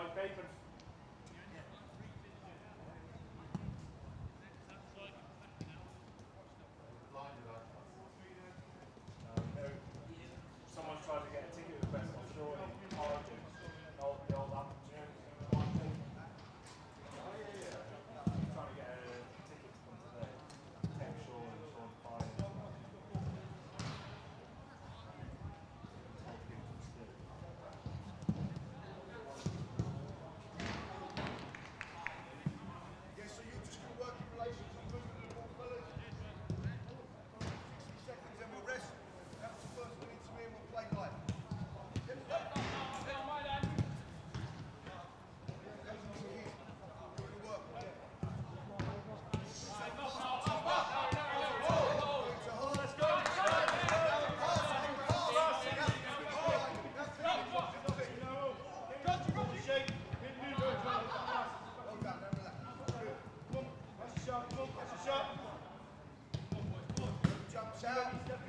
white paper. Someone's trying to get a ticket request offshore in Origin, the old afternoon. Trying to get a ticket to come to the Thames Shore and Shore Fire. Yeah, so you're just going to work in relation to the movement of the ball, fellas. 60 seconds and we'll rest. That's the first minute to me and we'll play live. Jumps out, have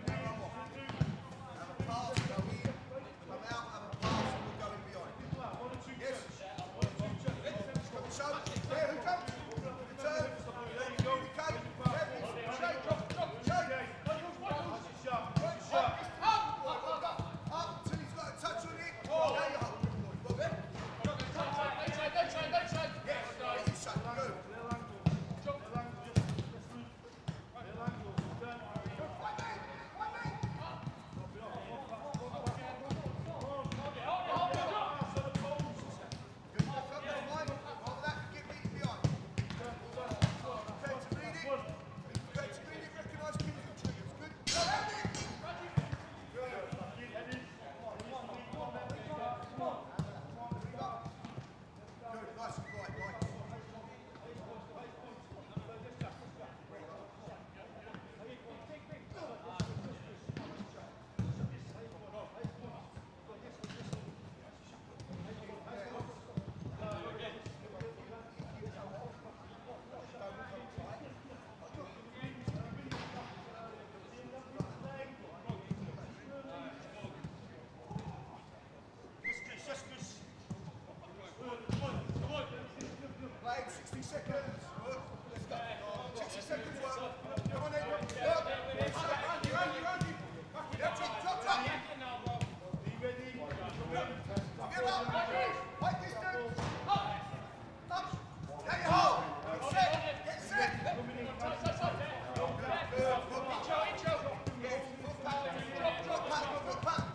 a pass, go in, come out, have a pass, and we'll go in behind. Yes? So, there who comes? Return, there you go, communicate, shake, shake, up until he's got a touch on it, now you hold it, boy. Yes, you shake, good. Play 60 seconds. Let's go. 60 seconds work. Come on then. Work. Randy. Yeah, drop. Are you ready? Get up. Like this, dude. Up. There you hold. Get set. Drop back.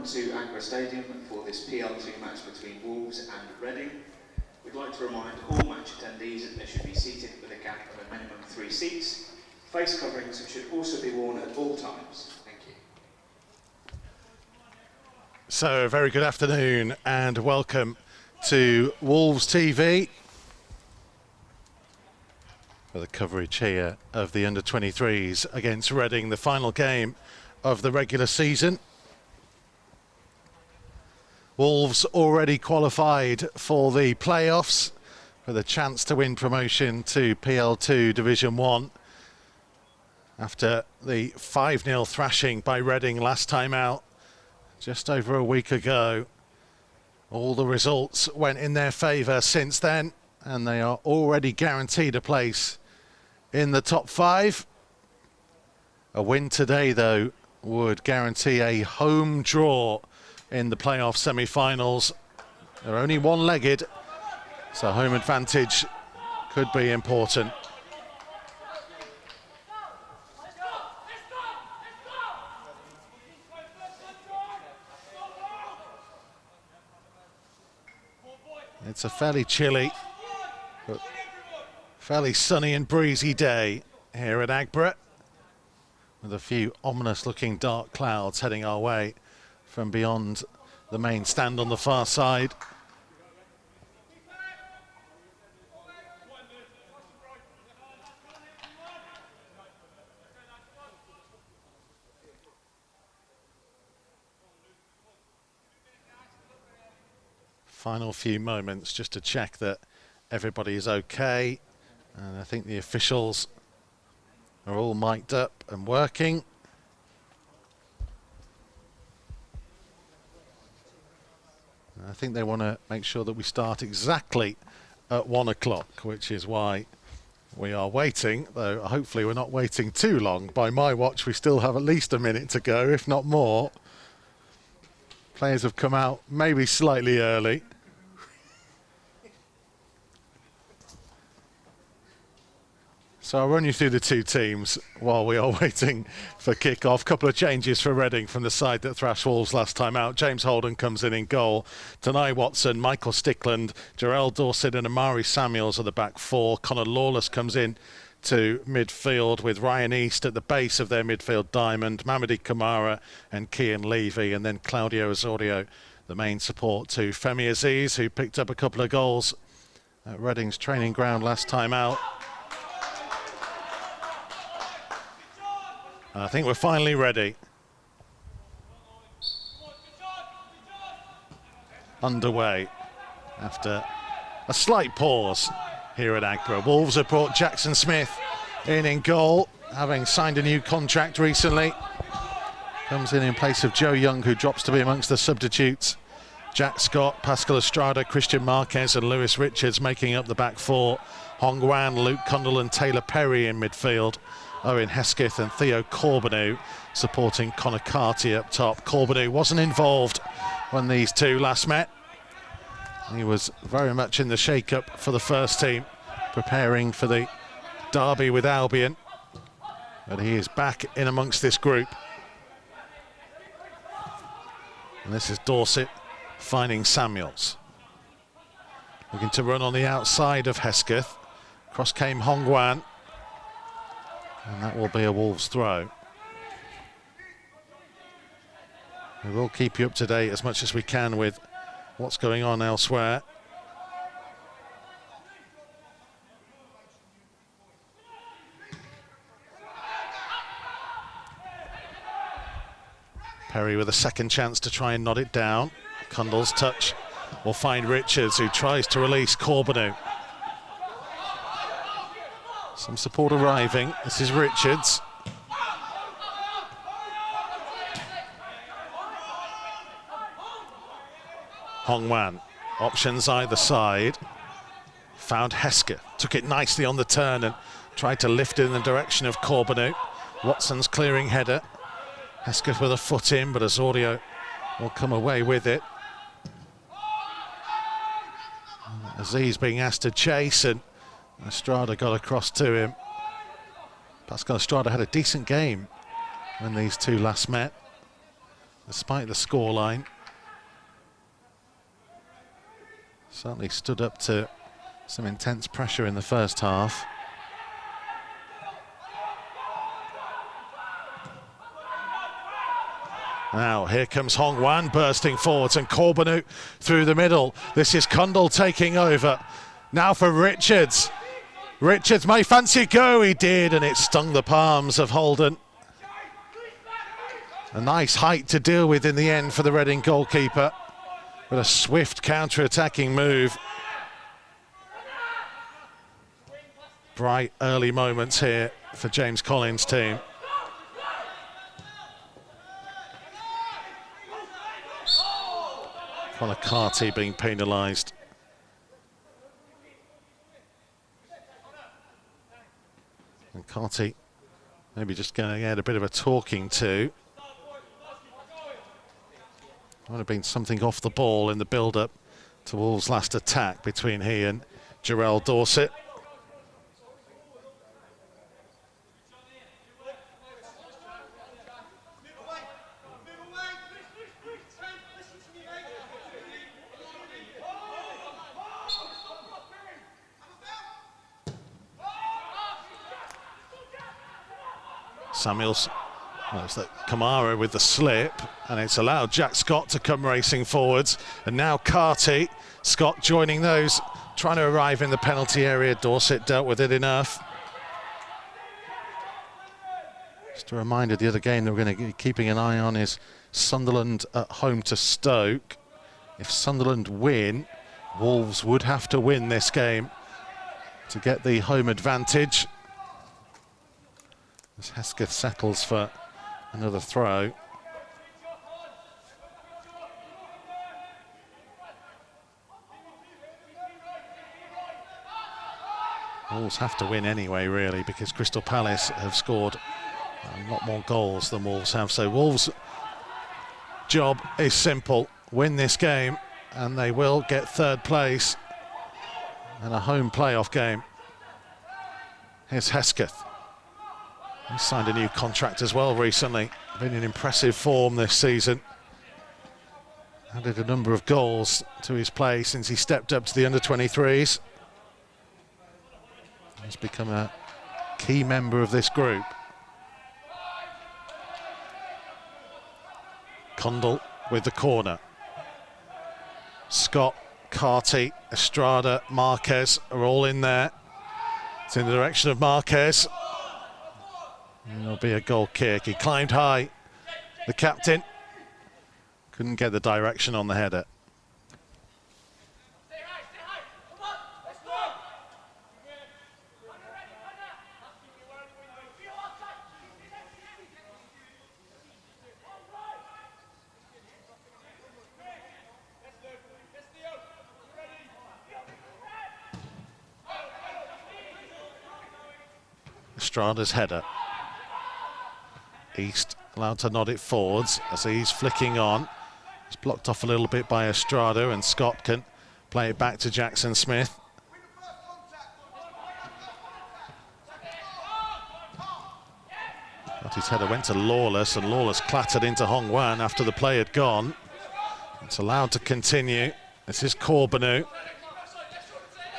welcome to Aggborough Stadium for this PL2 match between Wolves and Reading. We'd like to remind all match attendees that they should be seated with a gap of a minimum 3 seats. Face coverings should also be worn at all times. Thank you. So, a very good afternoon and welcome to Wolves TV for the coverage here of the under-23s against Reading, the final game of the regular season. Wolves already qualified for the playoffs with a chance to win promotion to PL2 Division 1 after the 5-0 thrashing by Reading last time out just over a week ago. All the results went in their favour since then, and they are already guaranteed a place in the top 5. A win today, though, would guarantee a home draw in the playoff semi-finals. They're only one-legged, so home advantage could be important. It's a fairly chilly, but fairly sunny and breezy day here at Aggborough, with a few ominous-looking dark clouds heading our way from beyond the main stand on the far side. Final few moments just to check that everybody is okay, and I think the officials are all mic'd up and working. I think they want to make sure that we start exactly at 1 o'clock, which is why we are waiting, though hopefully we're not waiting too long. By my watch, we still have at least a minute to go, if not more. Players have come out maybe slightly early. So I'll run you through the two teams while we are waiting for kick-off. Couple of changes for Reading from the side that thrashed Wolves last time out. James Holden comes in goal. Tanai Watson, Michael Stickland, Jarell Dorset and Amari Samuels are the back 4. Connor Lawless comes in to midfield with Ryan East at the base of their midfield diamond, Mamadi Kamara and Kian Levy, and then Claudio Osorio, the main support to Femi Aziz, who picked up a couple of goals at Reading's training ground last time out. I think we're finally ready. Underway after a slight pause here at Aggborough. Wolves have brought Jackson Smith in goal, having signed a new contract recently. Comes in place of Joe Young, who drops to be amongst the substitutes. Jack Scott, Pascal Estrada, Christian Marquez and Lewis Richards making up the back 4. Hong Wan, Luke Cundle and Taylor Perry in midfield. Owen Hesketh and Theo CORBEANU supporting Conor CARTY up top. CORBEANU wasn't involved when these two last met. He was very much in the shake-up for the first team, preparing for the derby with Albion. But he is back in amongst this group. And this is Dorset finding Samuels. Looking to run on the outside of Hesketh. Cross came Hong Wan. And that will be a Wolves throw. We will keep you up to date as much as we can with what's going on elsewhere. Perry with a second chance to try and nod it down. Cundle's touch will find Richards, who tries to release CORBEANU. Some support arriving. This is Richards. Hong Wan, options either side. Found Hesketh, took it nicely on the turn and tried to lift it in the direction of CORBEANU. Watson's clearing header. Hesketh with a foot in, but Osorio will come away with it. Aziz being asked to chase, and Estrada got across to him. Pascal Estrada had a decent game when these two last met. despite the scoreline. Certainly stood up to some intense pressure in the first half. Now, here comes Hong-Wan bursting forwards and CORBEANU through the middle. This is CUNDLE taking over. Now for Richards. Richards may fancy a go, he did, and it stung the palms of Holden. A nice height to deal with in the end for the Reading goalkeeper, with a swift counter-attacking move. Bright early moments here for James Collins' team. Conor CARTY being penalised. And CARTY maybe just going to get a bit of a talking to. Might have been something off the ball in the build-up to Wolves' last attack between he and Jarrell Dorset. Samuels, well, it's that Kamara with the slip, and it's allowed Jack Scott to come racing forwards. And now CARTY, Scott joining those, trying to arrive in the penalty area. Dorset dealt with it enough. Just a reminder, the other game that we're going to be keeping an eye on is Sunderland at home to Stoke. If Sunderland win, Wolves would have to win this game to get the home advantage. As HESKETH settles for another throw. Wolves have to win anyway, really, because Crystal Palace have scored a lot more goals than Wolves have. So Wolves' job is simple: win this game and they will get third place and a home playoff game. Here's HESKETH. He signed a new contract as well recently. Been in impressive form this season. Added a number of goals to his play since he stepped up to the under-23s. He's become a key member of this group. CUNDLE with the corner. Scott, CARTY, ESTRADA, MARQUES are all in there. It's in the direction of MARQUES. And there'll be a goal kick. He climbed high. The captain couldn't get the direction on the header. Estrada's header. East allowed to nod it forwards as he's flicking on. It's blocked off a little bit by Estrada, and Scott can play it back to Jackson Smith. But his header went to Lawless, and Lawless clattered into Hong-Wan after the play had gone. It's allowed to continue. This is CORBEANU.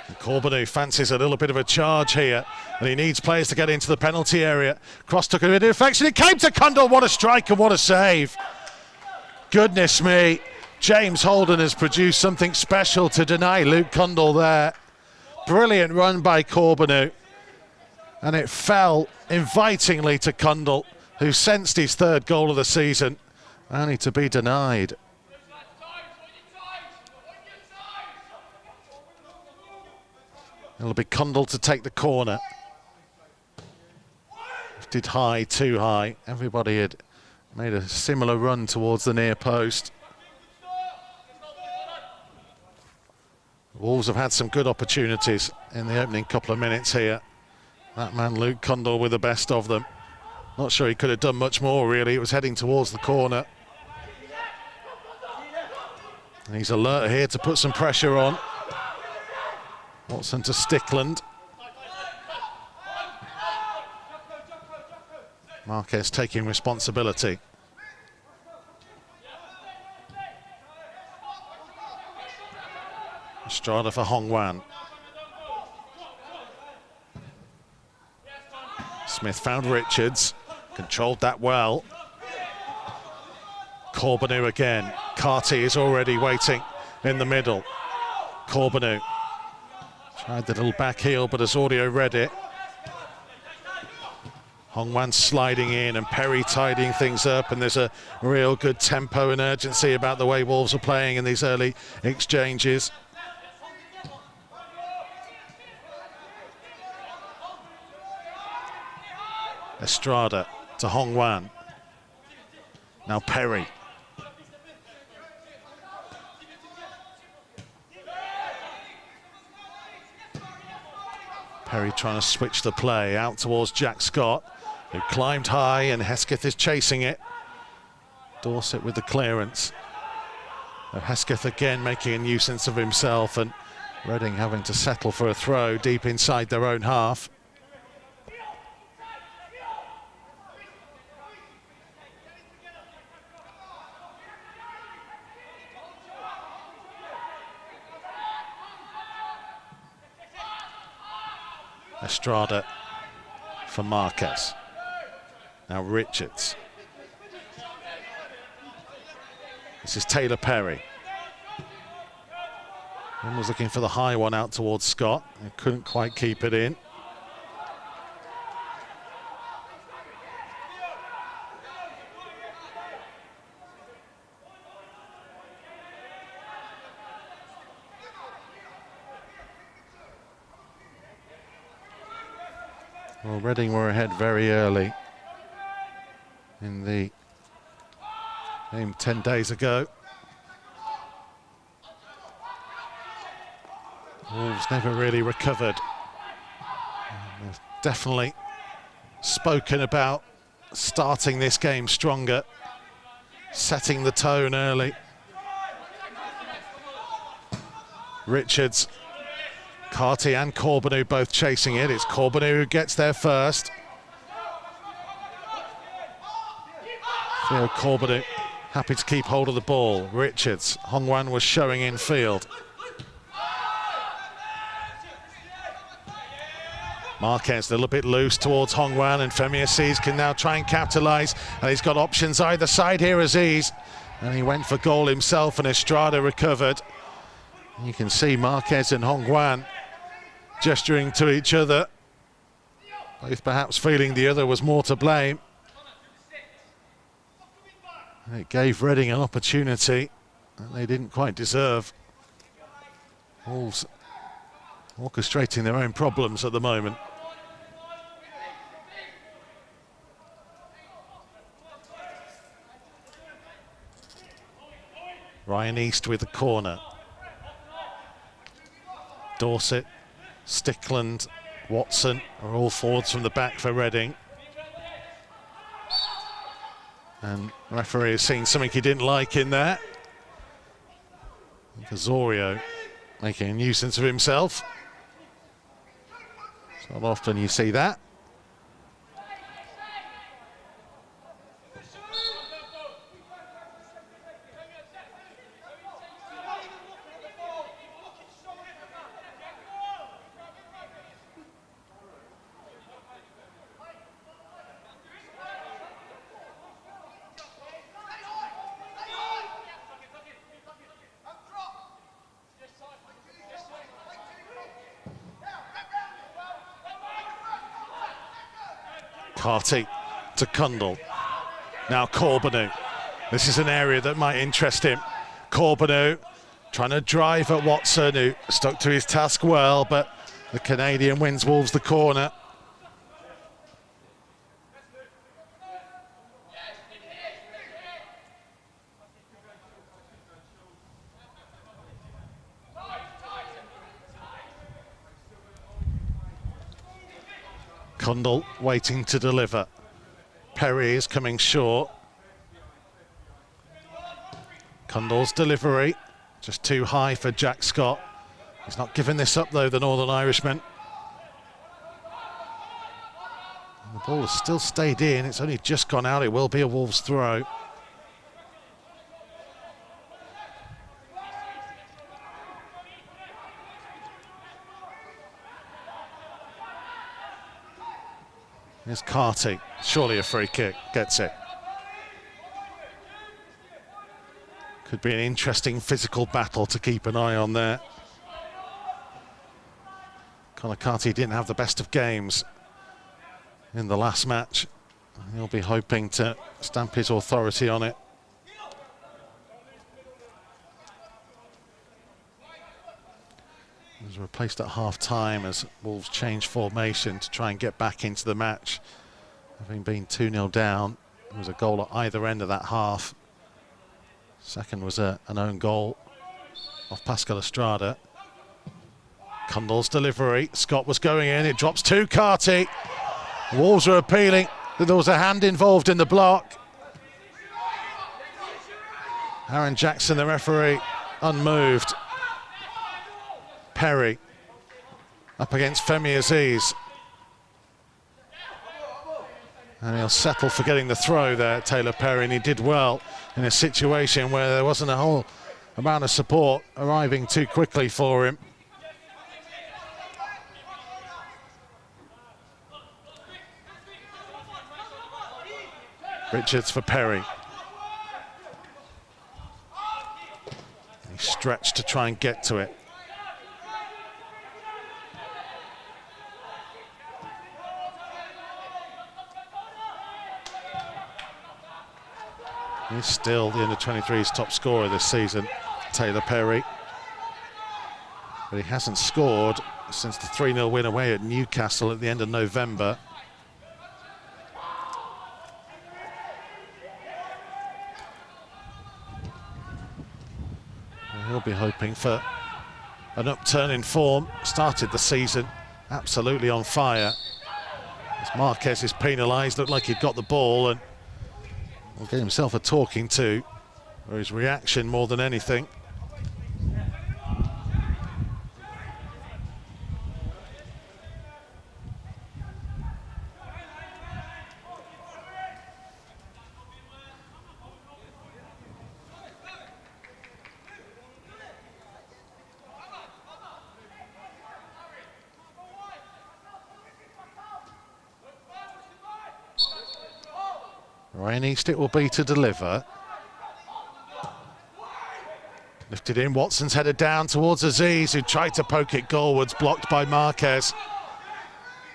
And CORBEANU fancies a little bit of a charge here, and he needs players to get into the penalty area. Cross took a bit of deflection. It came to CUNDLE. What a strike and what a save. Goodness me. James Holden has produced something special to deny Luke CUNDLE there. Brilliant run by CORBEANU. And it fell invitingly to CUNDLE, who sensed his third goal of the season, only to be denied. It'll be CUNDLE to take the corner. Lifted high, too high. Everybody had made a similar run towards the near post. Wolves have had some good opportunities in the opening couple of minutes here. That man Luke CUNDLE with the best of them. Not sure he could have done much more, really. It was heading towards the corner. And he's alert here to put some pressure on. Watson to Stickland. MARQUES taking responsibility. Estrada for Hongwan. Smith found Richards, controlled that well. CORBEANU again. CARTY is already waiting in the middle. CORBEANU tried the little back heel, but as Audio read it. Hongwan sliding in and Perry tidying things up, and there's a real good tempo and urgency about the way Wolves are playing in these early exchanges. Estrada to Hongwan. Now Perry. Perry trying to switch the play out towards Jack Scott, who climbed high, and HESKETH is chasing it. Dorset with the clearance. HESKETH again making a nuisance of himself, and Reading having to settle for a throw deep inside their own half. Estrada for Marquez. Now Richards. This is Taylor Perry. One was looking for the high one out towards Scott and couldn't quite keep it in. Well, Reading were ahead very early in the game 10 days ago. Wolves never really recovered. They've definitely spoken about starting this game stronger, setting the tone early. Richards, CARTY and CORBEANU both chasing it. It's CORBEANU who gets there first. THEO CORBEANU happy to keep hold of the ball. Richards, Hongwan was showing in field. Marquez a little bit loose towards Hongwan, and Femi Aziz can now try and capitalise. And he's got options either side here, Aziz. And he went for goal himself, and Estrada recovered. You can see Marquez and Hongwan gesturing to each other, both perhaps feeling the other was more to blame. And it gave Reading an opportunity that they didn't quite deserve. Wolves orchestrating their own problems at the moment. Ryan East with the corner. Dorset, Stickland, Watson are all forwards from the back for Reading. And the referee has seen something he didn't like in there. Osorio making a nuisance of himself. It's not often you see that. CARTY to CUNDLE. Now CORBEANU. This is an area that might interest him. CORBEANU trying to drive at Watson, who stuck to his task well, but the Canadian wins Wolves the corner. CUNDLE waiting to deliver. Perry is coming short. CUNDLE's delivery just too high for Jack Scott. He's not giving this up though, the Northern Irishman. And the ball has still stayed in. It's only just gone out. It will be a Wolves throw. Here's CARTY, surely a free kick, gets it. Could be an interesting physical battle to keep an eye on there. Conor CARTY didn't have the best of games in the last match. He'll be hoping to stamp his authority on it. He was replaced at half-time as Wolves changed formation to try and get back into the match. Having been 2-0 down, there was a goal at either end of that half. Second was an own goal off PASCAL ESTRADA. CUNDLE's delivery, Scott was going in, it drops to CARTY. Wolves are appealing that there was a hand involved in the block. Aaron Jackson, the referee, unmoved. Perry up against Femi Aziz. And he'll settle for getting the throw there, Taylor Perry, and he did well in a situation where there wasn't a whole amount of support arriving too quickly for him. Richards for Perry. He stretched to try and get to it. He's still the under-23's top scorer this season, Taylor Perry. But he hasn't scored since the 3-0 win away at Newcastle at the end of November. And he'll be hoping for an upturn in form. Started the season absolutely on fire. As Marquez is penalised, looked like he'd got the ball and will get himself a talking to, or his reaction more than anything. Rain East it will be to deliver. Lifted in, Watson's headed down towards Aziz, who tried to poke it goalwards, blocked by Marquez.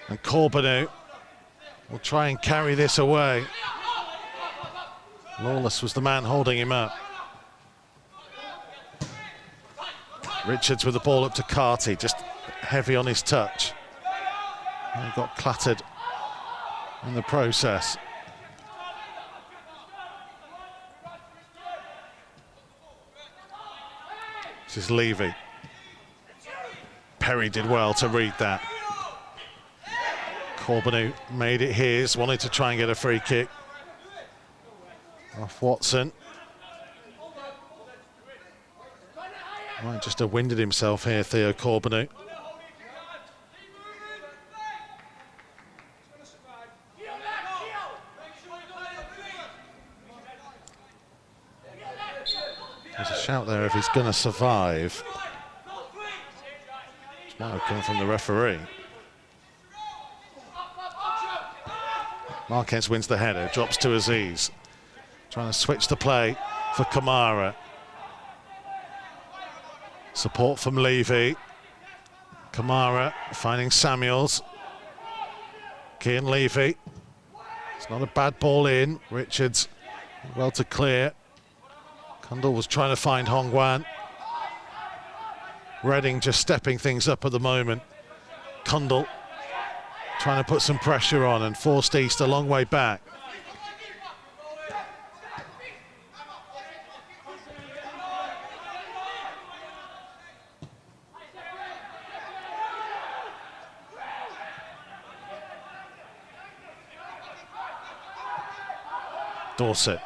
And CORBEANU will try and carry this away. Lawless was the man holding him up. Richards with the ball up to CARTY, just heavy on his touch. And he got clattered in the process. This is Levy. Perry did well to read that. CORBEANU made it his, wanted to try and get a free kick off Watson. Might just have winded himself here, THEO CORBEANU. There's a shout there if he's going to survive. Which might have come from the referee. Marquez wins the header, drops to Aziz. Trying to switch the play for Kamara. Support from Levy. Kamara finding Samuels. Kian Levy. It's not a bad ball in. Richards well to clear. CUNDLE was trying to find Hongwan. Reading just stepping things up at the moment. CUNDLE trying to put some pressure on and forced East a long way back. Dorset.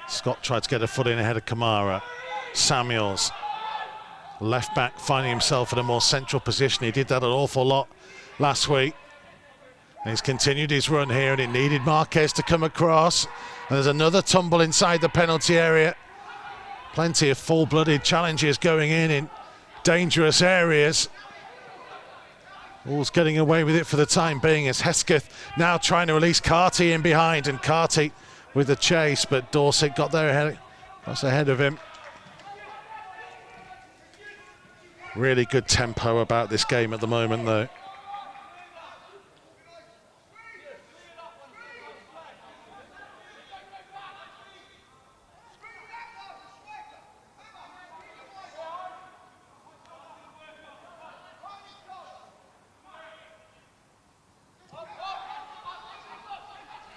Scott tried to get a foot in ahead of Kamara. Samuels, left back, finding himself in a more central position. He did that an awful lot last week. And he's continued his run here, and it needed Marquez to come across. And there's another tumble inside the penalty area. Plenty of full-blooded challenges going in dangerous areas. Wolves getting away with it for the time being as HESKETH now trying to release CARTY in behind, and CARTY with the chase, but Dorset got there ahead of him. Really good tempo about this game at the moment though.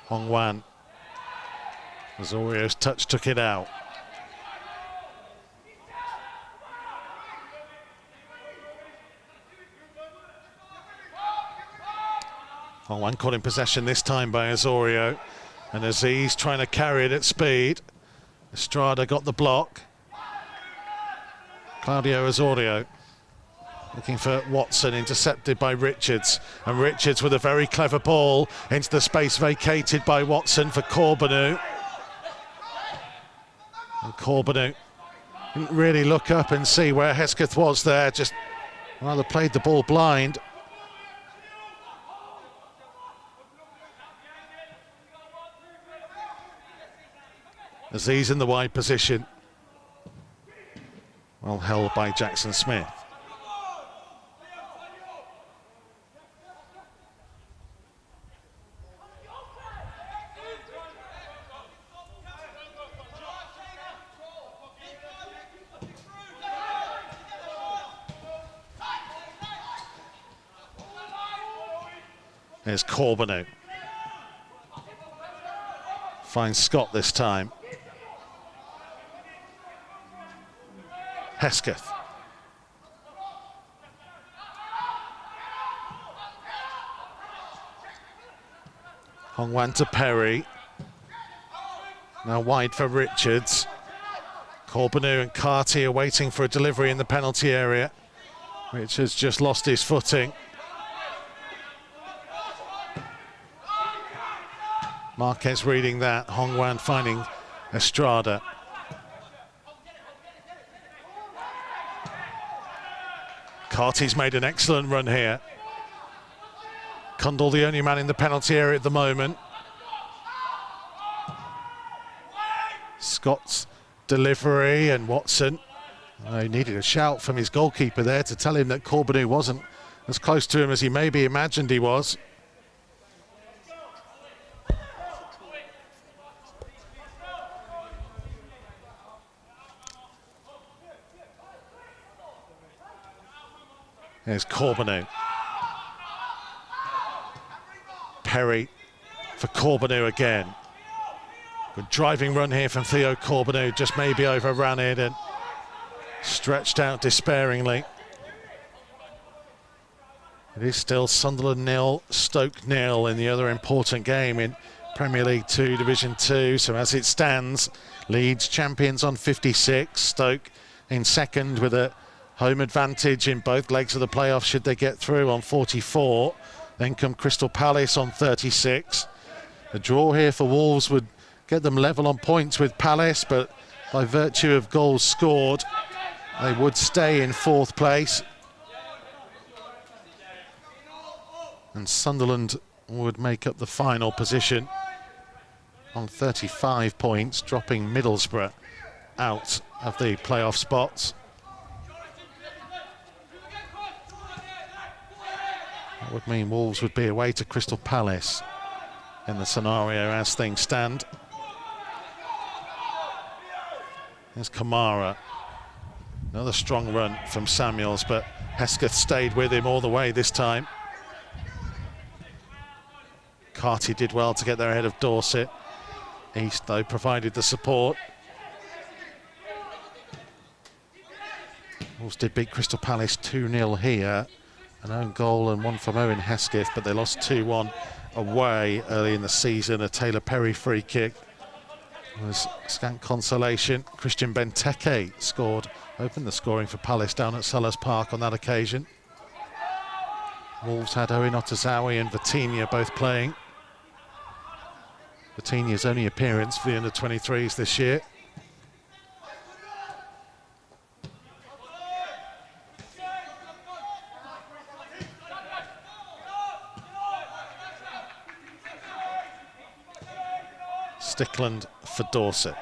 Hongwan. Osorio's touch took it out. Hongwan caught in possession this time by Osorio, and Aziz trying to carry it at speed. ESTRADA got the block. Claudio Osorio looking for Watson, intercepted by Richards, and Richards with a very clever ball into the space vacated by Watson for CORBEANU. And CORBEANU didn't really look up and see where HESKETH was there, just rather played the ball blind. Aziz in the wide position, well held by Jackson Smith. There's CORBEANU. Finds Scott this time. HESKETH. Hongwan to Perry. Now wide for Richards. CORBEANU and CARTY are waiting for a delivery in the penalty area. Richards just lost his footing. Marquez reading that. Hongwan finding ESTRADA. CARTY's made an excellent run here. CUNDLE the only man in the penalty area at the moment. Scott's delivery, and Watson. He needed a shout from his goalkeeper there to tell him that CORBEANU wasn't as close to him as he maybe imagined he was. There's CORBEANU. Perry for CORBEANU again. Good driving run here from THEO CORBEANU, just maybe overran it and stretched out despairingly. It is still Sunderland 0, Stoke 0 in the other important game in Premier League 2, Division 2. So as it stands, Leeds champions on 56, Stoke in second with a home advantage in both legs of the playoffs should they get through on 44. Then come Crystal Palace on 36. A draw here for Wolves would get them level on points with Palace, but by virtue of goals scored, they would stay in fourth place. And Sunderland would make up the final position on 35 points, dropping Middlesbrough out of the playoff spots. That would mean Wolves would be away to Crystal Palace in the scenario as things stand. There's Kamara. Another strong run from Samuels, but HESKETH stayed with him all the way this time. CARTY did well to get there ahead of Dorset. East, though, provided the support. Wolves did beat Crystal Palace 2-0 here. An own goal and one from Owen HESKETH, but they lost 2-1 away early in the season. A Taylor Perry free kick was scant consolation. Christian Benteke scored, opened the scoring for Palace down at Sellers Park on that occasion. Wolves had Owen Otazawi and Vitinha both playing. Vitinha's only appearance for the under-23s this year. Stickland for Dorset.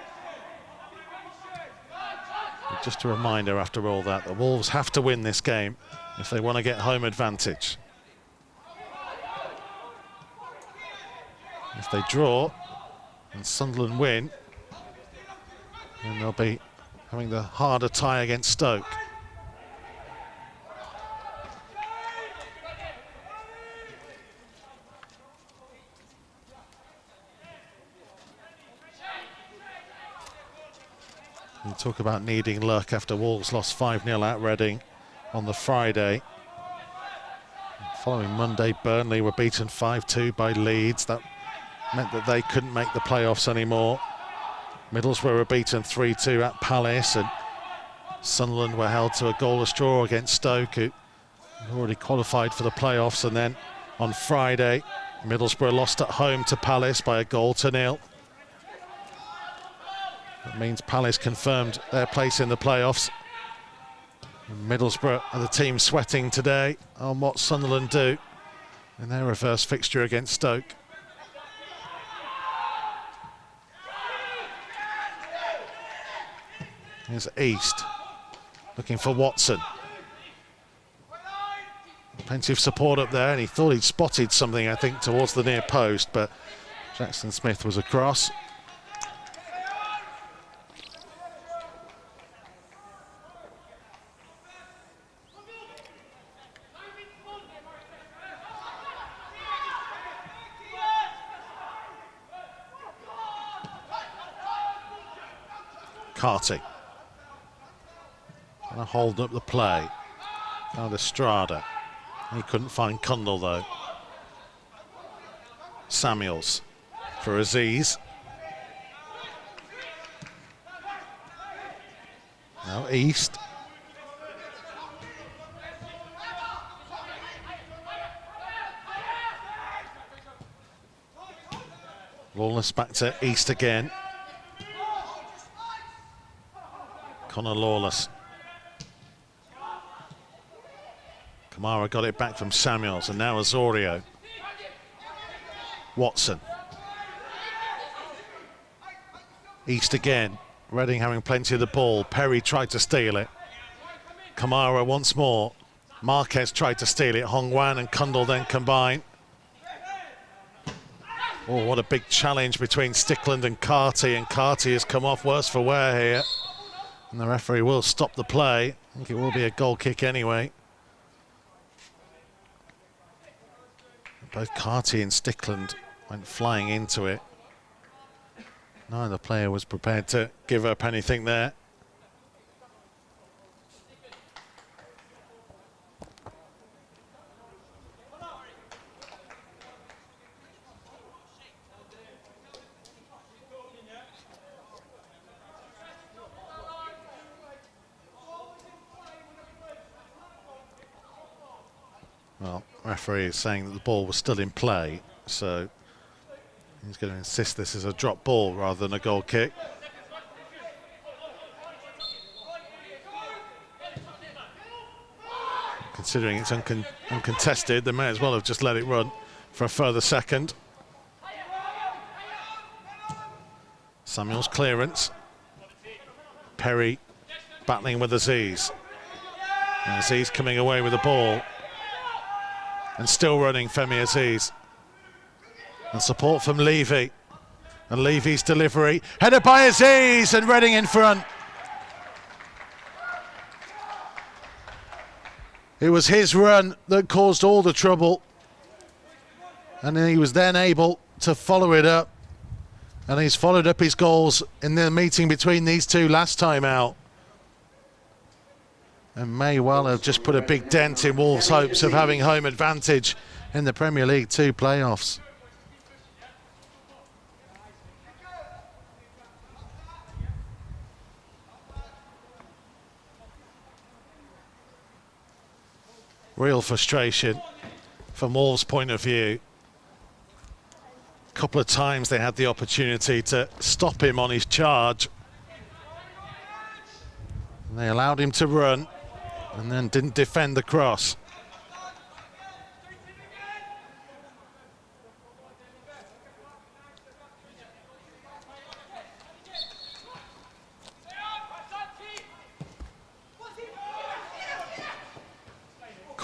But just a reminder after all that, the Wolves have to win this game if they want to get home advantage. If they draw and Sunderland win, then they'll be having the harder tie against Stoke. You talk about needing luck after Wolves lost 5-0 at Reading on the Friday. Following Monday, Burnley were beaten 5-2 by Leeds. That meant that they couldn't make the playoffs anymore. Middlesbrough were beaten 3-2 at Palace, and Sunderland were held to a goalless draw against Stoke, who already qualified for the playoffs. And then on Friday, Middlesbrough lost at home to Palace by 1-0. That means Palace confirmed their place in the playoffs. And Middlesbrough are the team sweating today on what Sunderland do in their reverse fixture against Stoke. Here's East, looking for Watson. Plenty of support up there, and he thought he'd spotted something, I think, towards the near post, but Jackson Smith was across. CARTY. Gonna hold up the play. Found ESTRADA. He couldn't find CUNDLE though. Samuels for Aziz. Now East. Lawless back to East again. Conor Lawless. Kamara got it back from Samuels, and now Osorio. Watson. East again. Reading having plenty of the ball. Perry tried to steal it. Kamara once more. Marquez tried to steal it. Hong-Wan and CUNDLE then combine. Oh, what a big challenge between Stickland and CARTY has come off worse for wear here. And the referee will stop the play. I think it will be a goal kick anyway. Both CARTY and Stickland went flying into it. Neither player was prepared to give up anything there. Well, referee is saying that the ball was still in play, so he's going to insist this is a drop ball rather than a goal kick. Considering it's uncontested, they may as well have just let it run for a further second. Samuel's clearance. Perry battling with Aziz. And Aziz coming away with the ball. And still running, Femi Aziz. And support from Levy. And Levy's delivery. Headed by Aziz, and Reading in front. It was his run that caused all the trouble. And he was then able to follow it up. And he's followed up his goals in the meeting between these two last time out. And may well have just put a big dent in Wolves' hopes of having home advantage in the Premier League 2 playoffs. Real frustration from Wolves' point of view. A couple of times they had the opportunity to stop him on his charge. And they allowed him to run and then didn't defend the cross.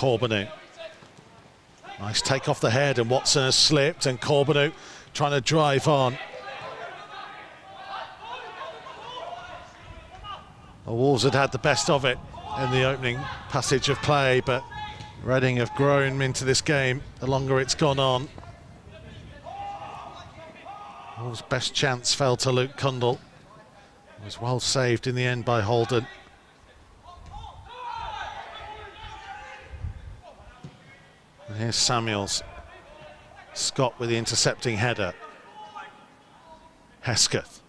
CORBEANU. Nice take off the head, and Watson has slipped, and CORBEANU trying to drive on. The Wolves had the best of it in the opening passage of play, but Reading have grown into this game the longer it's gone on. Wolves' best chance fell to Luke CUNDLE. It was well saved in the end by Holden. And here's Samuels. Scott with the intercepting header. HESKETH.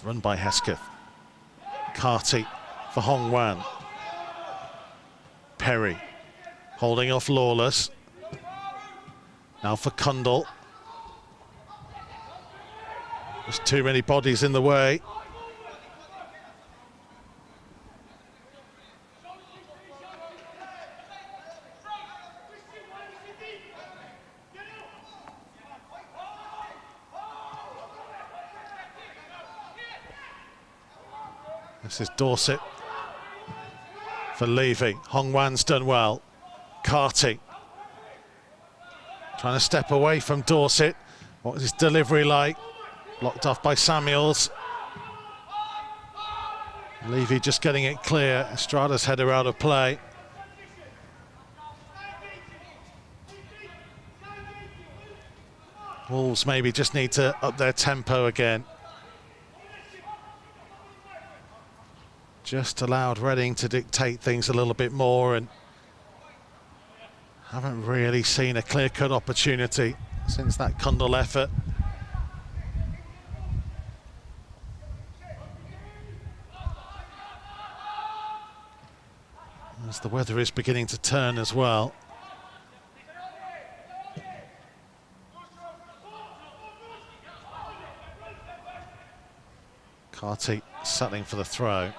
Run by HESKETH. CARTY for Hongwan. Perry holding off Lawless. Now for CUNDLE. There's too many bodies in the way. This is Dorset for Levy. Hongwan's done well. CARTY trying to step away from Dorset. What was his delivery like? Blocked off by Samuels. Levy just getting it clear. Estrada's header out of play. Wolves maybe just need to up their tempo again. Just allowed Reading to dictate things a little bit more, and haven't really seen a clear-cut opportunity since that CUNDLE effort. As the weather is beginning to turn as well. CARTY settling for the throw.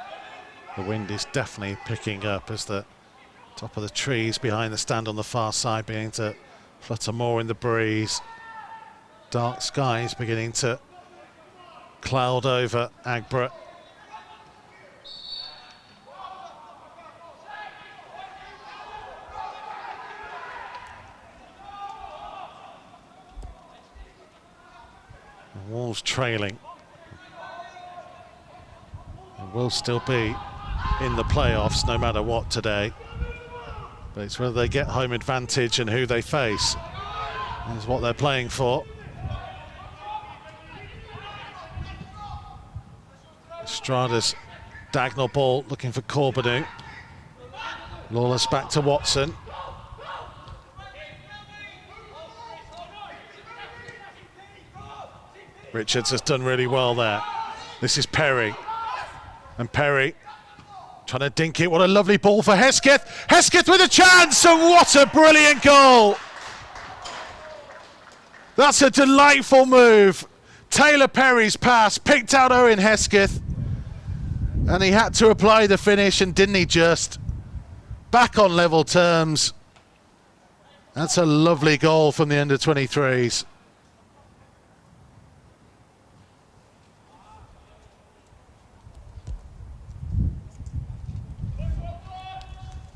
The wind is definitely picking up as the top of the trees behind the stand on the far side beginning to flutter more in the breeze. Dark skies beginning to cloud over Aggborough. The Wolves trailing. They will still be in the playoffs no matter what today, but it's whether they get home advantage and who they face is what they're playing for. Estrada's diagonal ball looking for CORBEANU. Lawless back to Watson. Richards has done really well there. This is Perry, and Perry trying to dink it. What a lovely ball for HESKETH. HESKETH with a chance, and what a brilliant goal. That's a delightful move. Taylor Perry's pass picked out Owen HESKETH, and he had to apply the finish, and didn't he just? Back on level terms. That's a lovely goal from the under-23s.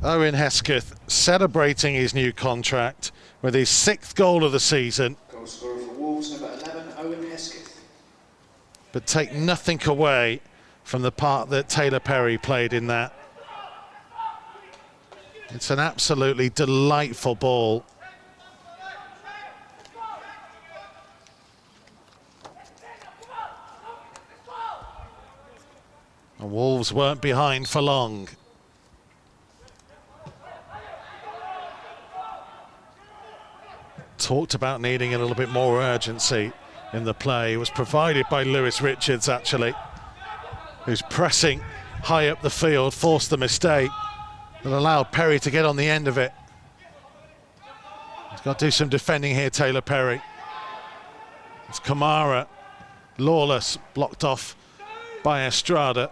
Owen HESKETH celebrating his new contract with his 6th goal of the season. Goal scorer for Wolves, number 11, Owen HESKETH. But take nothing away from the part that Taylor Perry played in that. It's an absolutely delightful ball. The Wolves weren't behind for long. Talked about needing a little bit more urgency in the play. It was provided by Lewis Richards, actually, who's pressing high up the field, forced the mistake that allowed Perry to get on the end of it. He's got to do some defending here, Taylor Perry. It's Kamara. Lawless blocked off by Estrada.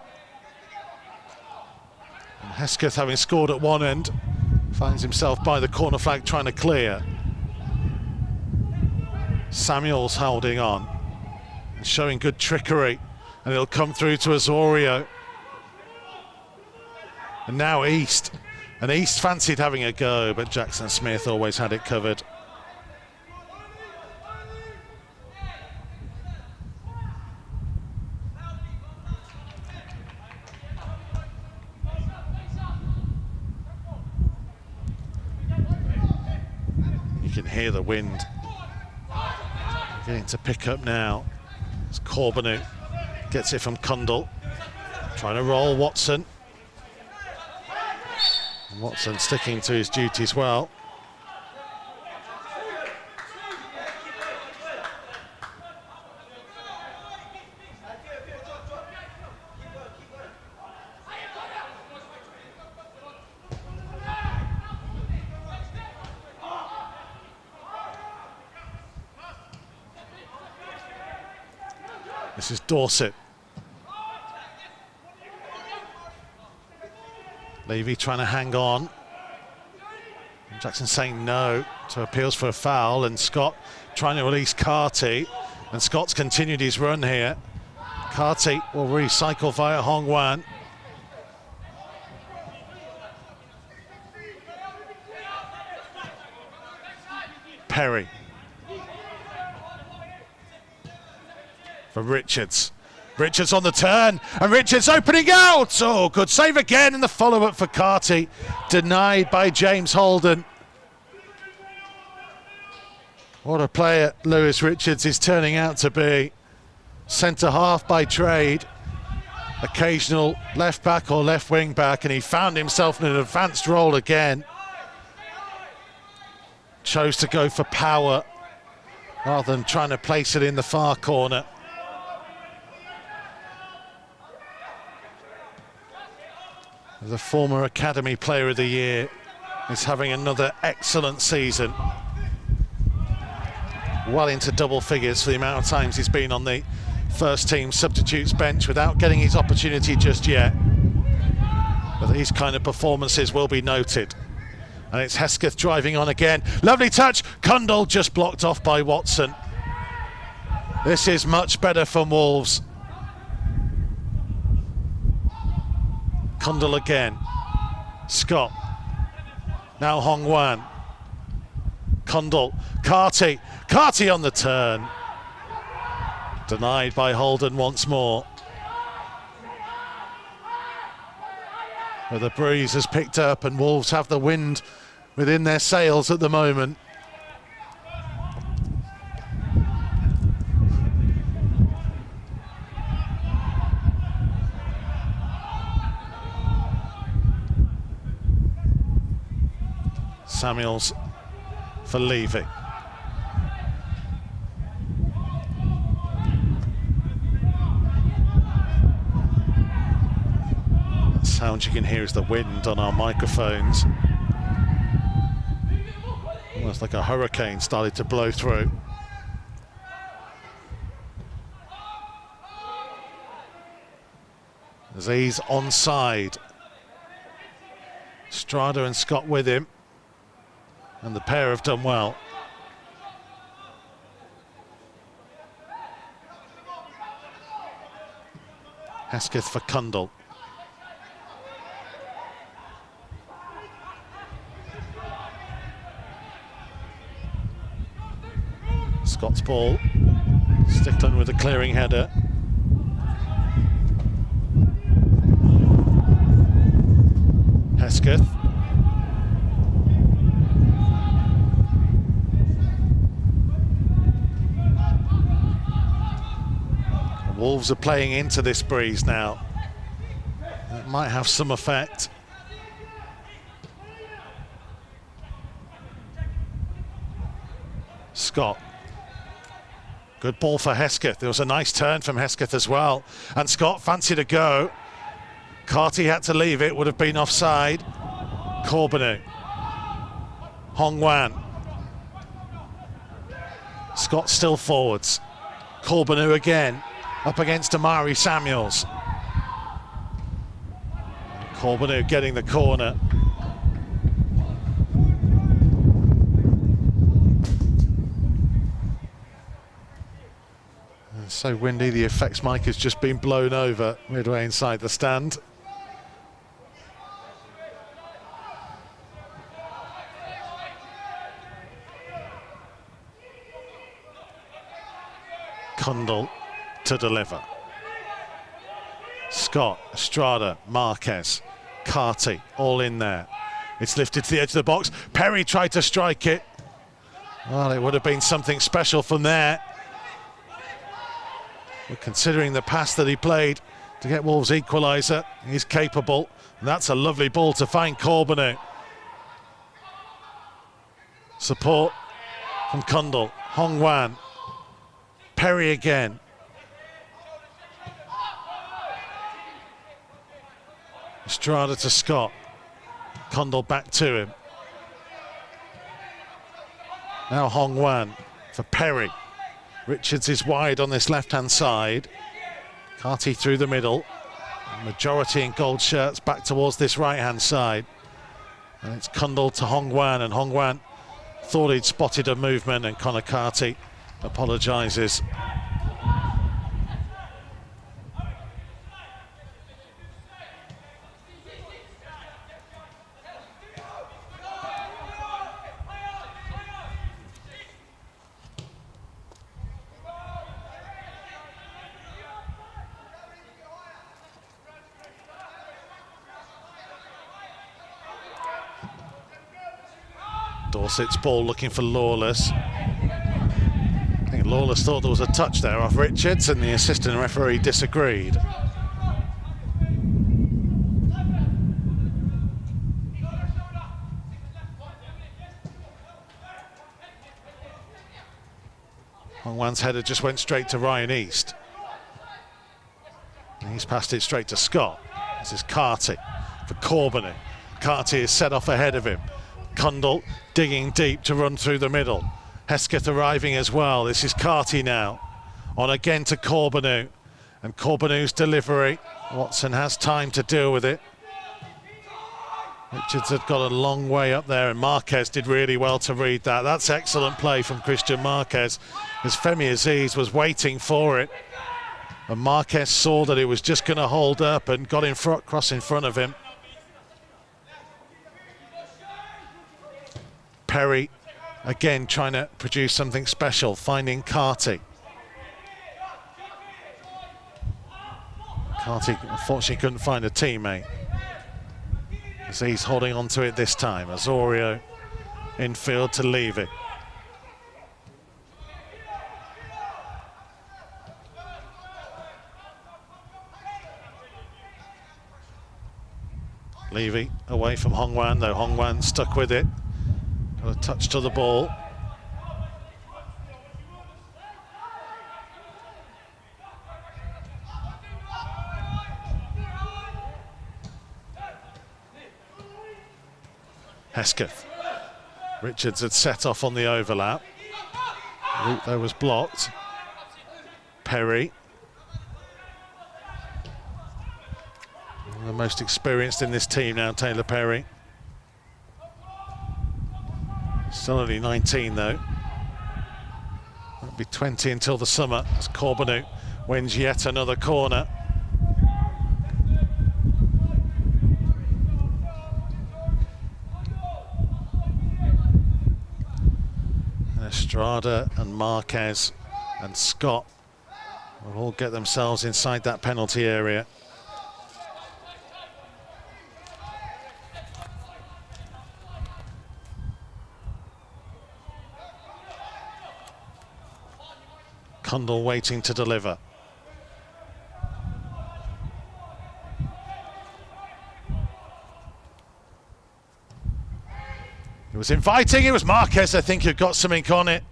And HESKETH, having scored at one end, finds himself by the corner flag trying to clear. Samuels holding on and showing good trickery, and it'll come through to Osorio. And now East. And East fancied having a go, but Jackson Smith always had it covered. You can hear the wind beginning to pick up now. It's CORBEANU gets it from CUNDLE, trying to roll Watson. And Watson sticking to his duties well. This is Dorset. Levy trying to hang on. Jackson saying no to appeals for a foul, and Scott trying to release CARTY. And Scott's continued his run here. CARTY will recycle via HONGWAN. Perry. For Richards. Richards on the turn, and Richards opening out. Oh, good save again, and the follow-up for CARTY. Denied by James Holden. What a player Lewis Richards is turning out to be. Centre half by trade. Occasional left back or left wing back, and he found himself in an advanced role again. Chose to go for power rather than trying to place it in the far corner. The former Academy Player of the Year is having another excellent season. Well into double figures for the amount of times he's been on the first team substitutes bench without getting his opportunity just yet. But these kind of performances will be noted. And it's HESKETH driving on again. Lovely touch. CUNDLE just blocked off by Watson. This is much better for Wolves. CUNDLE again. Scott. Now HONGWAN. CUNDLE. CARTY. CARTY on the turn. Denied by Holden once more. But the breeze has picked up and Wolves have the wind within their sails at the moment. Samuels for Levy. The sound you can hear is the wind on our microphones. Almost like a hurricane started to blow through. Aziz onside. Estrada and Scott with him. And the pair have done well. HESKETH for CUNDLE. Scott's ball. Stickland with a clearing header. HESKETH. Wolves are playing into this breeze now. That might have some effect. Scott. Good ball for HESKETH. There was a nice turn from HESKETH as well. And Scott fancied a go. CARTY had to leave it, would have been offside. CORBEANU. HONGWAN. Scott still forwards. CORBEANU again. Up against Amari Samuels. CORBEANU getting the corner. It's so windy, the effects mic has just been blown over midway inside the stand. CUNDLE to deliver. Scott, Estrada, Marquez, CARTY, all in there. It's lifted to the edge of the box. Perry tried to strike it. Well, it would have been something special from there. But considering the pass that he played to get Wolves' equaliser, he's capable. And that's a lovely ball to find CORBEANU. Support from CUNDLE. Hong-Wan. Perry again. Estrada to Scott. CUNDLE back to him. Now Hong-Wan for Perry. Richards is wide on this left-hand side. CARTY through the middle. Majority in gold shirts back towards this right-hand side. And it's CUNDLE to Hong-Wan, and Hong-Wan thought he'd spotted a movement, and Conor CARTY apologises. Dorset's ball looking for Lawless. I think Lawless thought there was a touch there off Richards, and the assistant referee disagreed. Hong-Wan's header just went straight to Ryan East. And he's passed it straight to Scott. This is CARTY for CORBEANU. CARTY is set off ahead of him. CUNDLE digging deep to run through the middle. HESKETH arriving as well. This is CARTY now. On again to CORBEANU. And CORBEANU's delivery. Watson has time to deal with it. Richards had got a long way up there, and Marquez did really well to read that. That's excellent play from Christian Marquez, as Femi Aziz was waiting for it. And Marquez saw that it was just going to hold up and got in front, cross in front of him. Perry again trying to produce something special, finding CARTY. CARTY unfortunately couldn't find a teammate. Aziz holding on to it this time. Osorio infield to Levy. Levy away from Hong-Wan, though Hong-Wan stuck with it. Got a touch to the ball. HESKETH. Richards had set off on the overlap. Route there was blocked. Perry. The most experienced in this team now, Taylor Perry. Still only 19 though. Won't be 20 until the summer as CORBEANU wins yet another corner. And Estrada and Marquez and Scott will all get themselves inside that penalty area. CUNDLE waiting to deliver. It was inviting, it was Marquez, I think, who got something on it.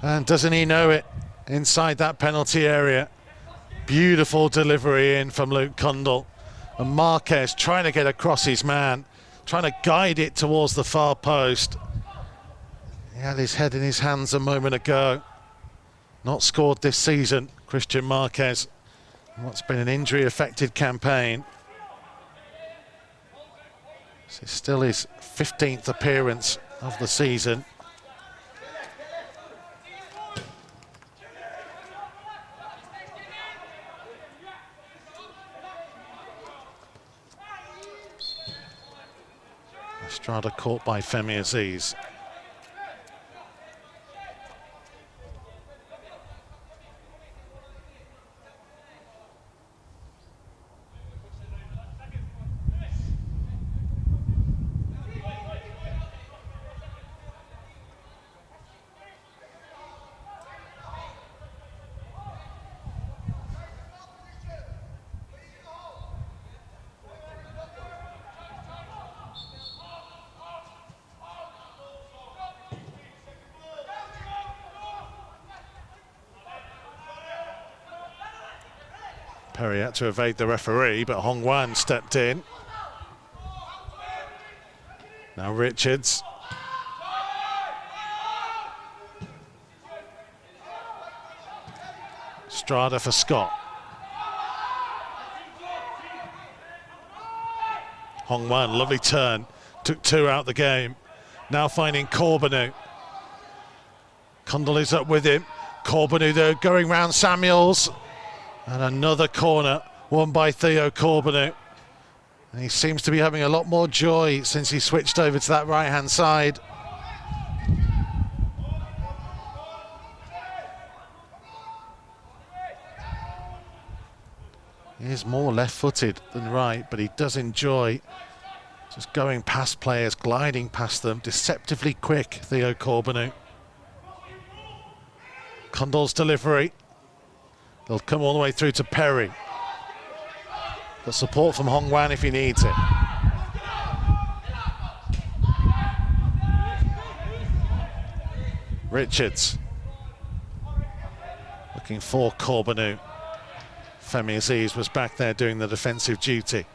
And doesn't he know it? Inside that penalty area. Beautiful delivery in from Luke CUNDLE. And Marquez trying to get across his man, trying to guide it towards the far post. He had his head in his hands a moment ago. Not scored this season, Christian Marquez. What's been an injury-affected campaign. This is still his 15th appearance of the season. Estrada caught by Femi Aziz. Perry had to evade the referee, but Hong Wan stepped in. Now Richards. Estrada for Scott. Hong Wan, lovely turn. Took 2 out the game. Now finding CORBEANU. CUNDLE is up with him. CORBEANU though going round Samuels. And another corner won by THEO CORBEANU. And he seems to be having a lot more joy since he switched over to that right-hand side. He is more left-footed than right, but he does enjoy just going past players, gliding past them, deceptively quick, THEO CORBEANU. CUNDLE's delivery. They'll come all the way through to Perry. Got support from Hong Wan if he needs it. Richards. Looking for CORBEANU. Femi Aziz was back there doing the defensive duty.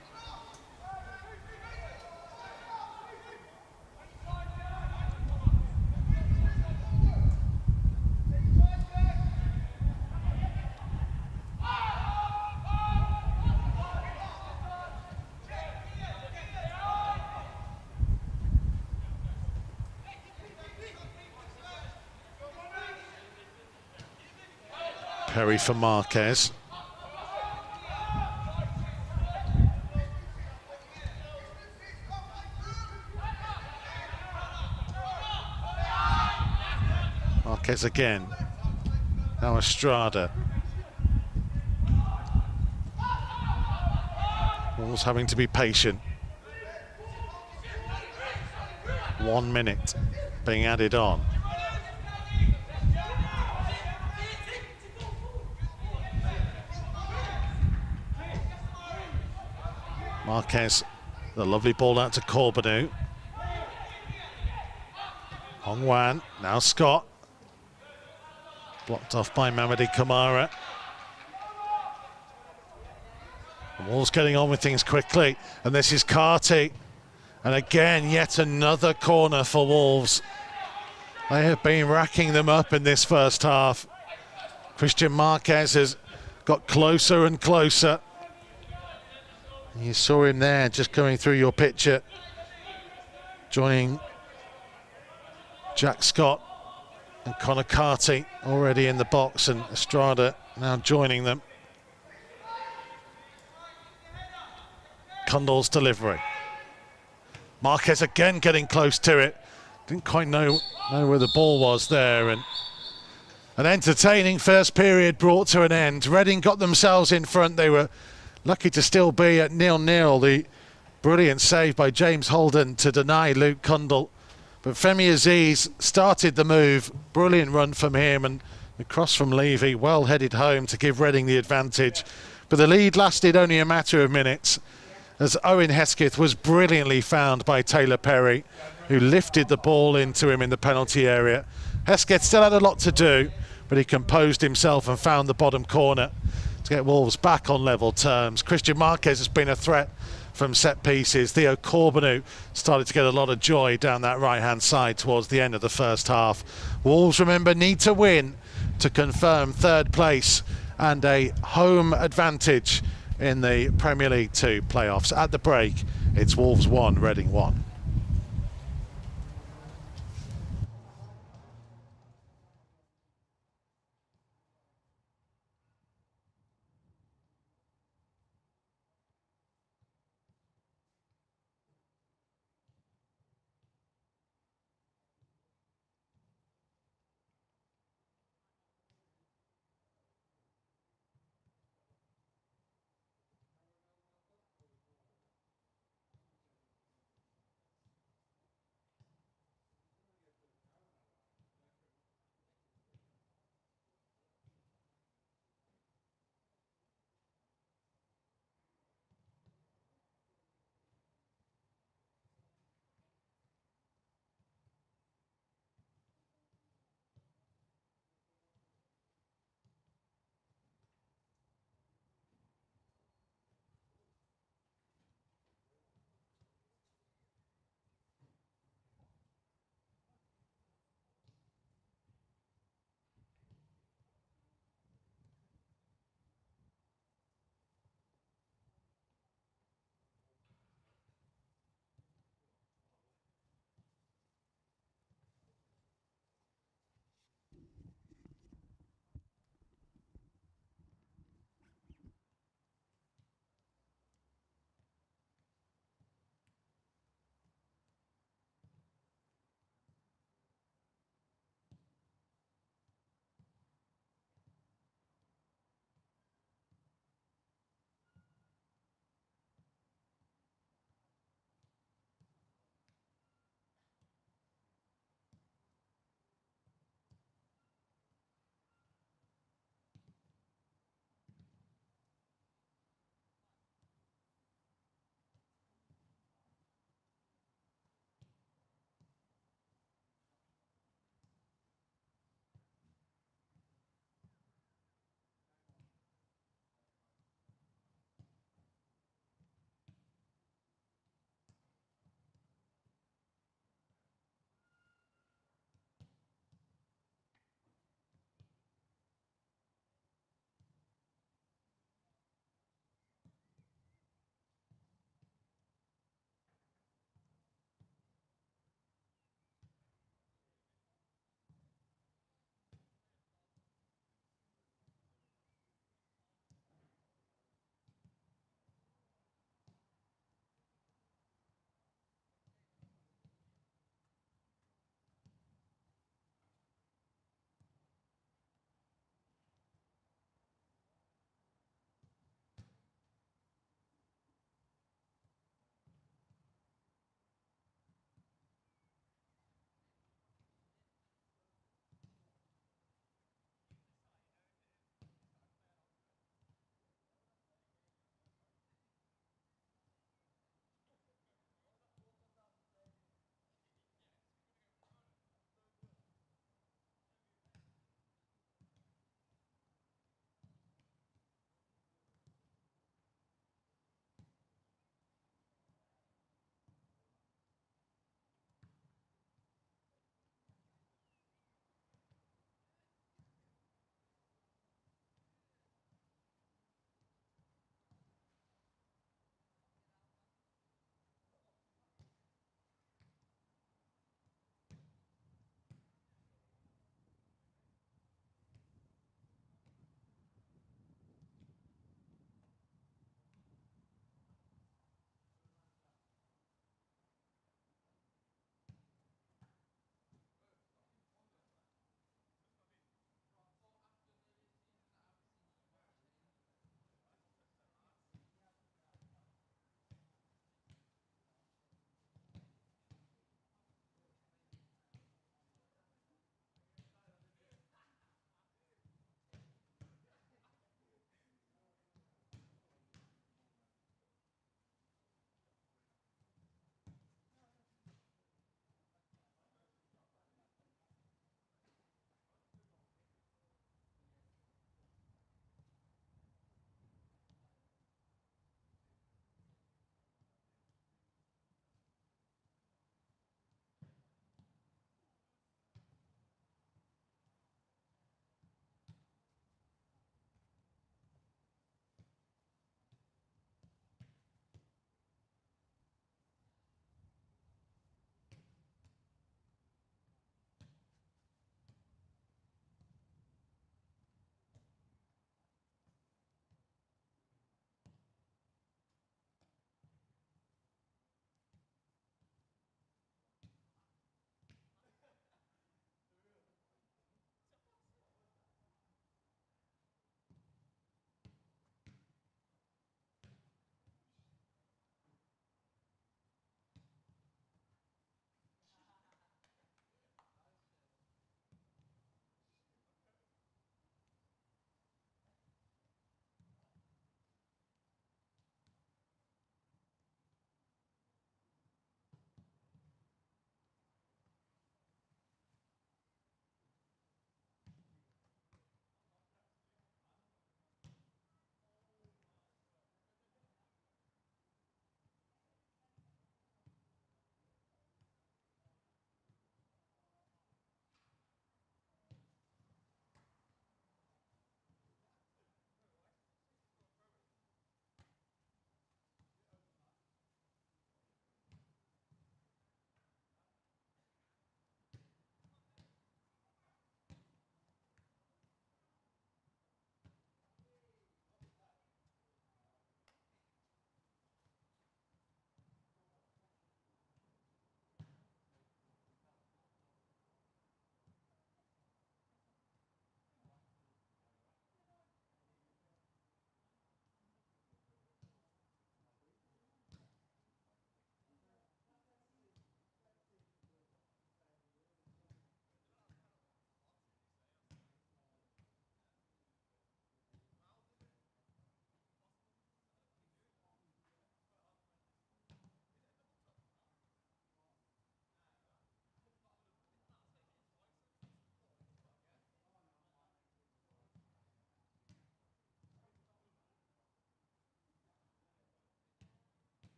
Perry for Marquez. Marquez again. Now Estrada. Wolves having to be patient. 1 minute being added on. Marquez, the lovely ball out to CORBEANU. Hong Wan, now Scott. Blocked off by Mamadi Kamara. The Wolves getting on with things quickly, and this is CARTY. And again, yet another corner for Wolves. They have been racking them up in this first half. Christian Marquez has got closer and closer. You saw him there just going through your picture, joining Jack Scott and Conor CARTY already in the box, and Estrada now joining them. CUNDLE's delivery. Marquez again getting close to it. Didn't quite know where the ball was there, and an entertaining first period brought to an end. Reading got themselves in front. They were lucky to still be at 0-0. The brilliant save by James Holden to deny Luke CUNDLE. But Femi Aziz started the move. Brilliant run from him, and the cross from Levy, well headed home to give Reading the advantage. But the lead lasted only a matter of minutes, as Owen HESKETH was brilliantly found by Taylor Perry, who lifted the ball into him in the penalty area. HESKETH still had a lot to do, but he composed himself and found the bottom corner to get Wolves back on level terms. Christian Marquez has been a threat from set pieces. THEO CORBEANU started to get a lot of joy down that right-hand side towards the end of the first half. Wolves, remember, need to win to confirm third place and a home advantage in the Premier League 2 playoffs. At the break, it's Wolves 1, Reading 1.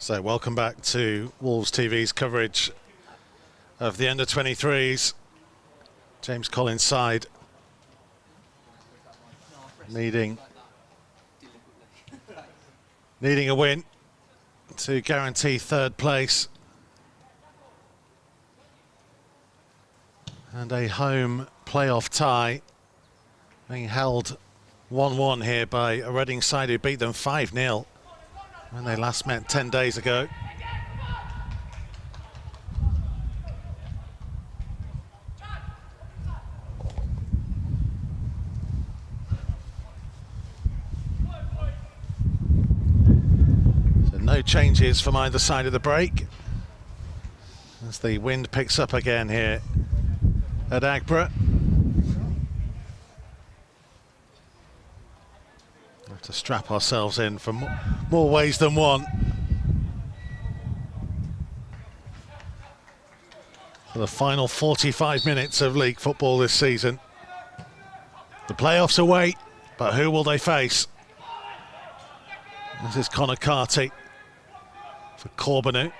So welcome back to Wolves TV's coverage of the under-23s. James Collins' side needing a win to guarantee third place. And a home playoff tie being held 1-1 here by a Reading side who beat them 5-0 when they last met 10 days ago. So no changes from either side of the break as the wind picks up again here at Aggborough. Have to strap ourselves in for more ways than one. For the final 45 minutes of league football this season. The playoffs await, but who will they face? This is CONOR CARTY for CORBEANU,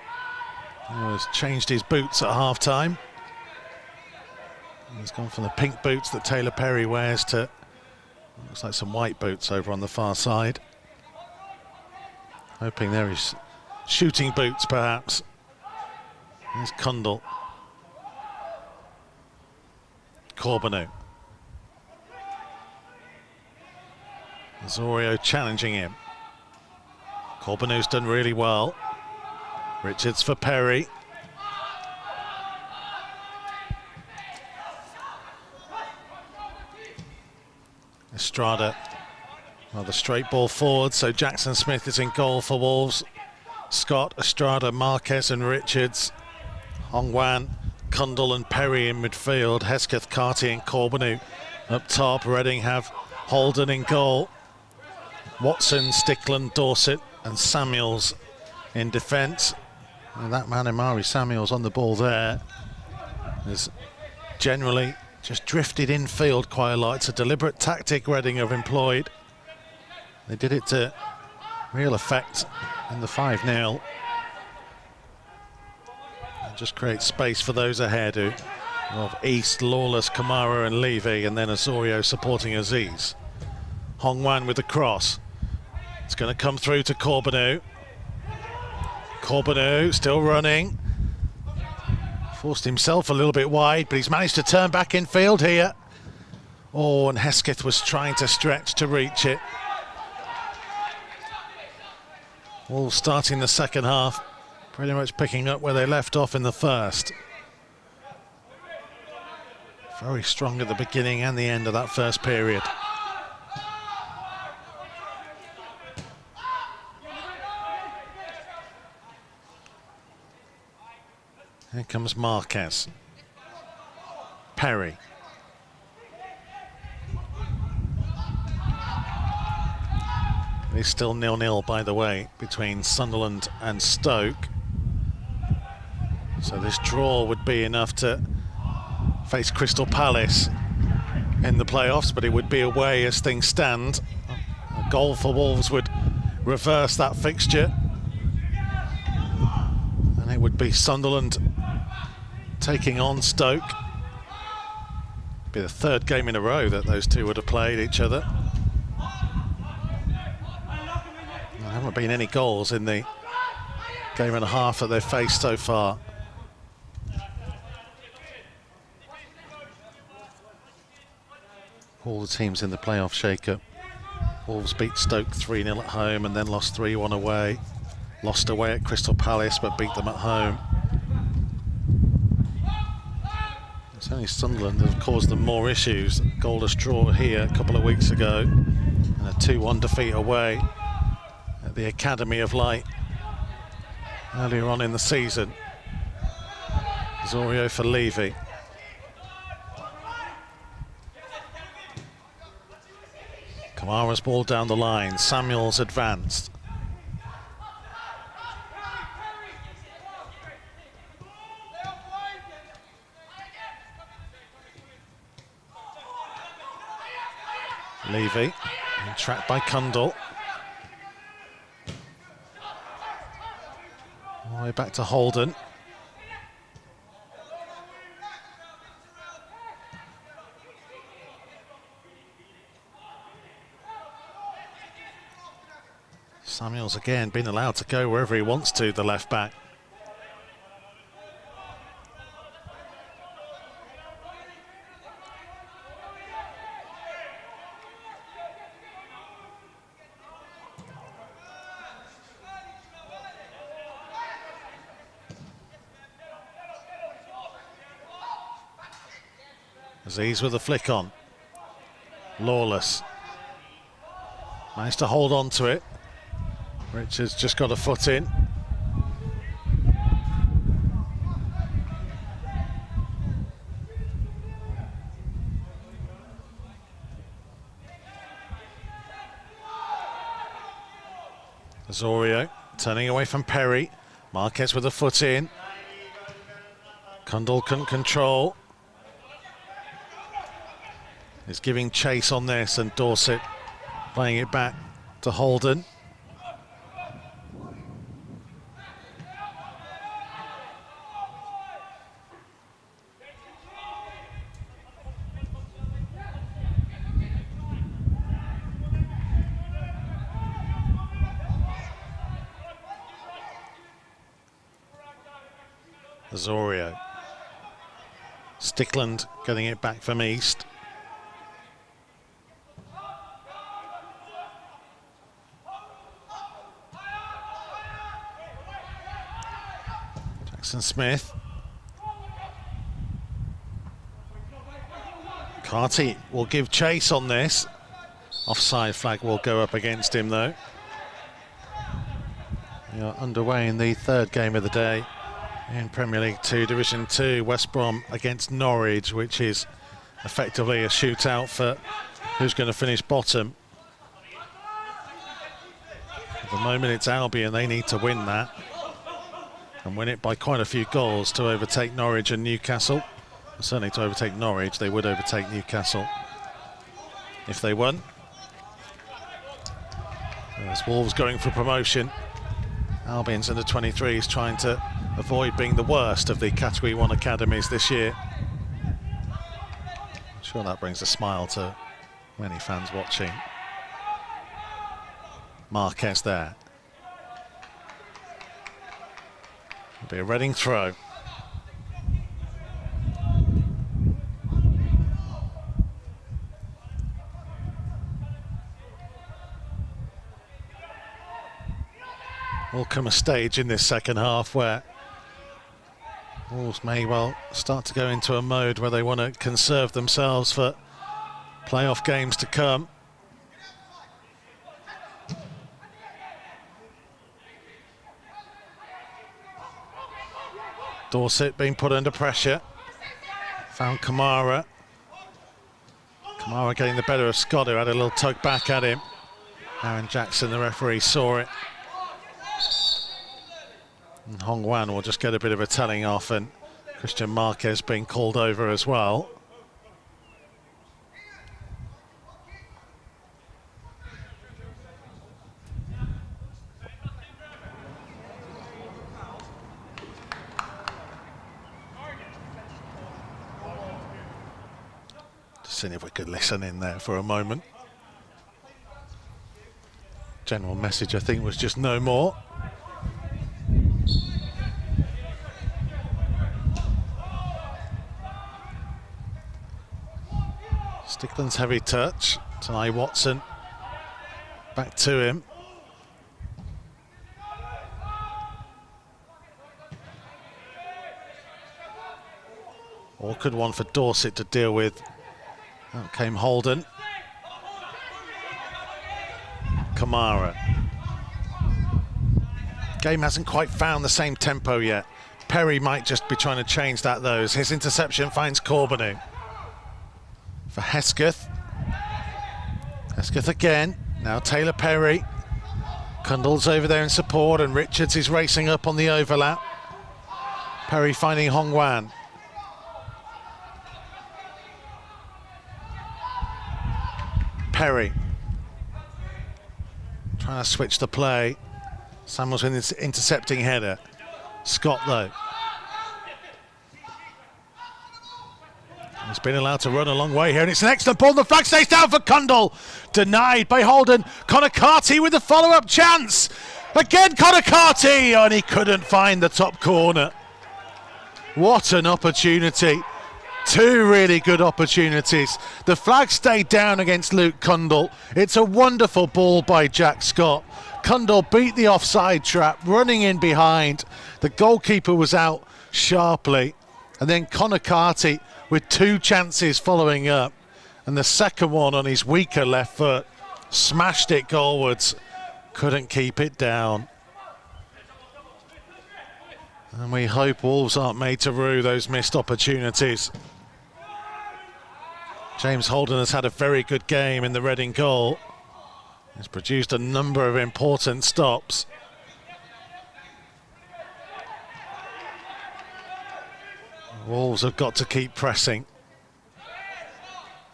who has changed his boots at half-time. He's gone from the pink boots that Taylor Perry wears to looks like some white boots over on the far side. Hoping there is shooting boots, perhaps. There's CUNDLE. CORBEANU. Osorio challenging him. CORBEANU's done really well. Richards for Perry. ESTRADA, well, the straight ball forward, so Jackson Smith is in goal for Wolves. Scott, ESTRADA, Marquez and Richards. OWEN, CUNDLE and Perry in midfield. HESKETH, CARTY and CORBEANU up top. Reading have Holden in goal. Watson, Stickland, Dorset and Samuels in defence. And that man, Amari Samuels, on the ball there, is generally just drifted infield quite a lot. It's a deliberate tactic Reading have employed. They did it to real effect in the 5-0. And just create space for those ahead of East, Lawless, Kamara and Levy, and then Osorio supporting Aziz. OWEN with the cross. It's going to come through to CORBEANU. CORBEANU still running. Forced himself a little bit wide, but he's managed to turn back in field here. Oh, and HESKETH was trying to stretch to reach it. Wolves starting the second half, pretty much picking up where they left off in the first. Very strong at the beginning and the end of that first period. Here comes Marquez. Perry. It's still 0-0, by the way, between Sunderland and Stoke. So this draw would be enough to face Crystal Palace in the playoffs, but it would be away as things stand. A goal for Wolves would reverse that fixture. And it would be Sunderland taking on Stoke. Be the third game in a row that those two would have played each other. There haven't been any goals in the game and a half that they've faced so far. All the teams in the playoff shake-up. Wolves beat Stoke 3-0 at home and then lost 3-1 away. Lost away at Crystal Palace but beat them at home. It's only Sunderland that have caused them more issues. Goalless draw here a couple of weeks ago and a 2-1 defeat away at the Academy of Light earlier on in the season. Osorio for Levy. Kamara's ball down the line. Samuels advanced. Levy, tracked by CUNDLE. the way back to Holden. Samuels again being allowed to go wherever he wants to, the left back. Aziz with the flick on. Lawless. Managed to hold on to it. Richards just got a foot in. Osorio turning away from Perry. Marquez with a foot in. CUNDLE couldn't control. Is giving chase on this, and Dorset playing it back to Holden. Osorio. Stickland getting it back from East. Jackson Smith. CARTY will give chase on this. Offside flag will go up against him though. We are underway in the third game of the day in Premier League 2, Division 2, West Brom against Norwich, which is effectively a shootout for who's going to finish bottom. At the moment it's Albion, they need to win that and win it by quite a few goals to overtake Norwich and Newcastle. And certainly to overtake Norwich, they would overtake Newcastle if they won. There's Wolves going for promotion. Albion's under 23s trying to avoid being the worst of the Category 1 academies this year. I'm sure that brings a smile to many fans watching. Marquez there. It'll be a Reading throw. Will come a stage in this second half where Wolves may well start to go into a mode where they want to conserve themselves for playoff games to come. Dorset being put under pressure. Found Kamara. Kamara getting the better of Scott, who had a little tug back at him. Aaron Jackson, the referee, saw it. And Hong Wan will just get a bit of a telling off, and Christian Marquez being called over as well. Just seeing if we could listen in there for a moment. General message, I think, was just no more. Stickland's heavy touch. Tanai Watson back to him. Awkward one for Dorset to deal with. Out came Holden. Kamara. Game hasn't quite found the same tempo yet. Perry might just be trying to change that though. His interception finds CORBEANU. For HESKETH. HESKETH again. Now Taylor Perry. CUNDLE's over there in support, and Richards is racing up on the overlap. Perry finding Hong Wan. Perry. Trying to switch the play. Samuels with his intercepting header. Scott, though. He's been allowed to run a long way here, and it's an excellent ball. The flag stays down for CUNDLE. Denied by Holden. CONOR CARTY with the follow-up chance. Again, CONOR CARTY, and he couldn't find the top corner. What an opportunity. Two really good opportunities. The flag stayed down against Luke CUNDLE. It's a wonderful ball by Jack Scott. CUNDLE beat the offside trap, running in behind. The goalkeeper was out sharply. And then CONOR CARTY with two chances following up. And the second one on his weaker left foot. Smashed it goalwards. Couldn't keep it down. And we hope Wolves aren't made to rue those missed opportunities. James Holden has had a very good game in the Reading goal. He's produced a number of important stops. Wolves have got to keep pressing.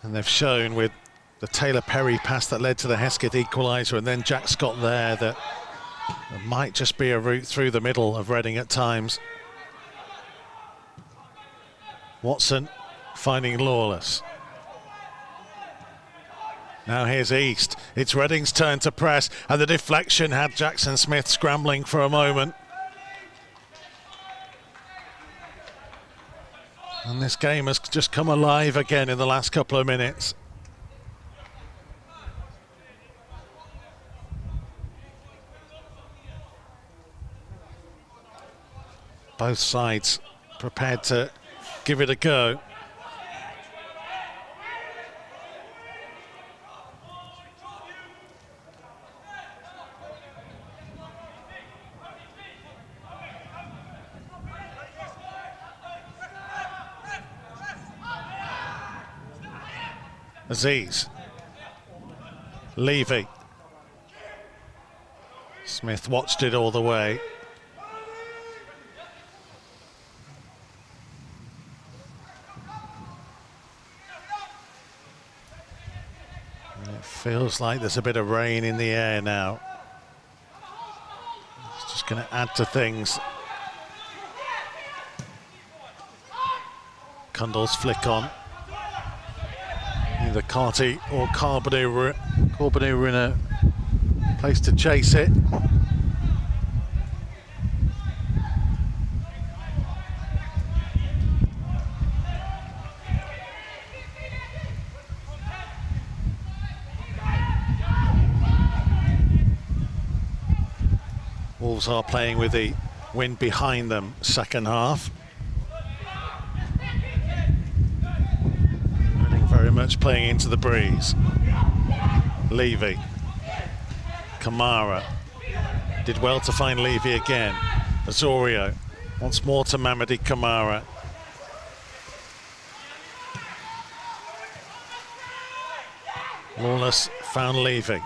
And they've shown with the Taylor Perry pass that led to the Hesketh equaliser, and then Jack Scott there, that there might just be a route through the middle of Reading at times. Watson finding Lawless. Now here's East. It's Reading's turn to press, and the deflection had Jackson Smith scrambling for a moment. And this game has just come alive again in the last couple of minutes. Both sides prepared to give it a go. Aziz. Levy. Smith watched it all the way. It feels like there's a bit of rain in the air now. It's just going to add to things. CUNDLE's flick on. Either CARTY or CORBEANU were in a place to chase it. Wolves are playing with the wind behind them second half. Very much playing into the breeze. Levy. Kamara. Did well to find Levy again. Osorio. Once more to Mamadi Kamara. Lawless found Levy.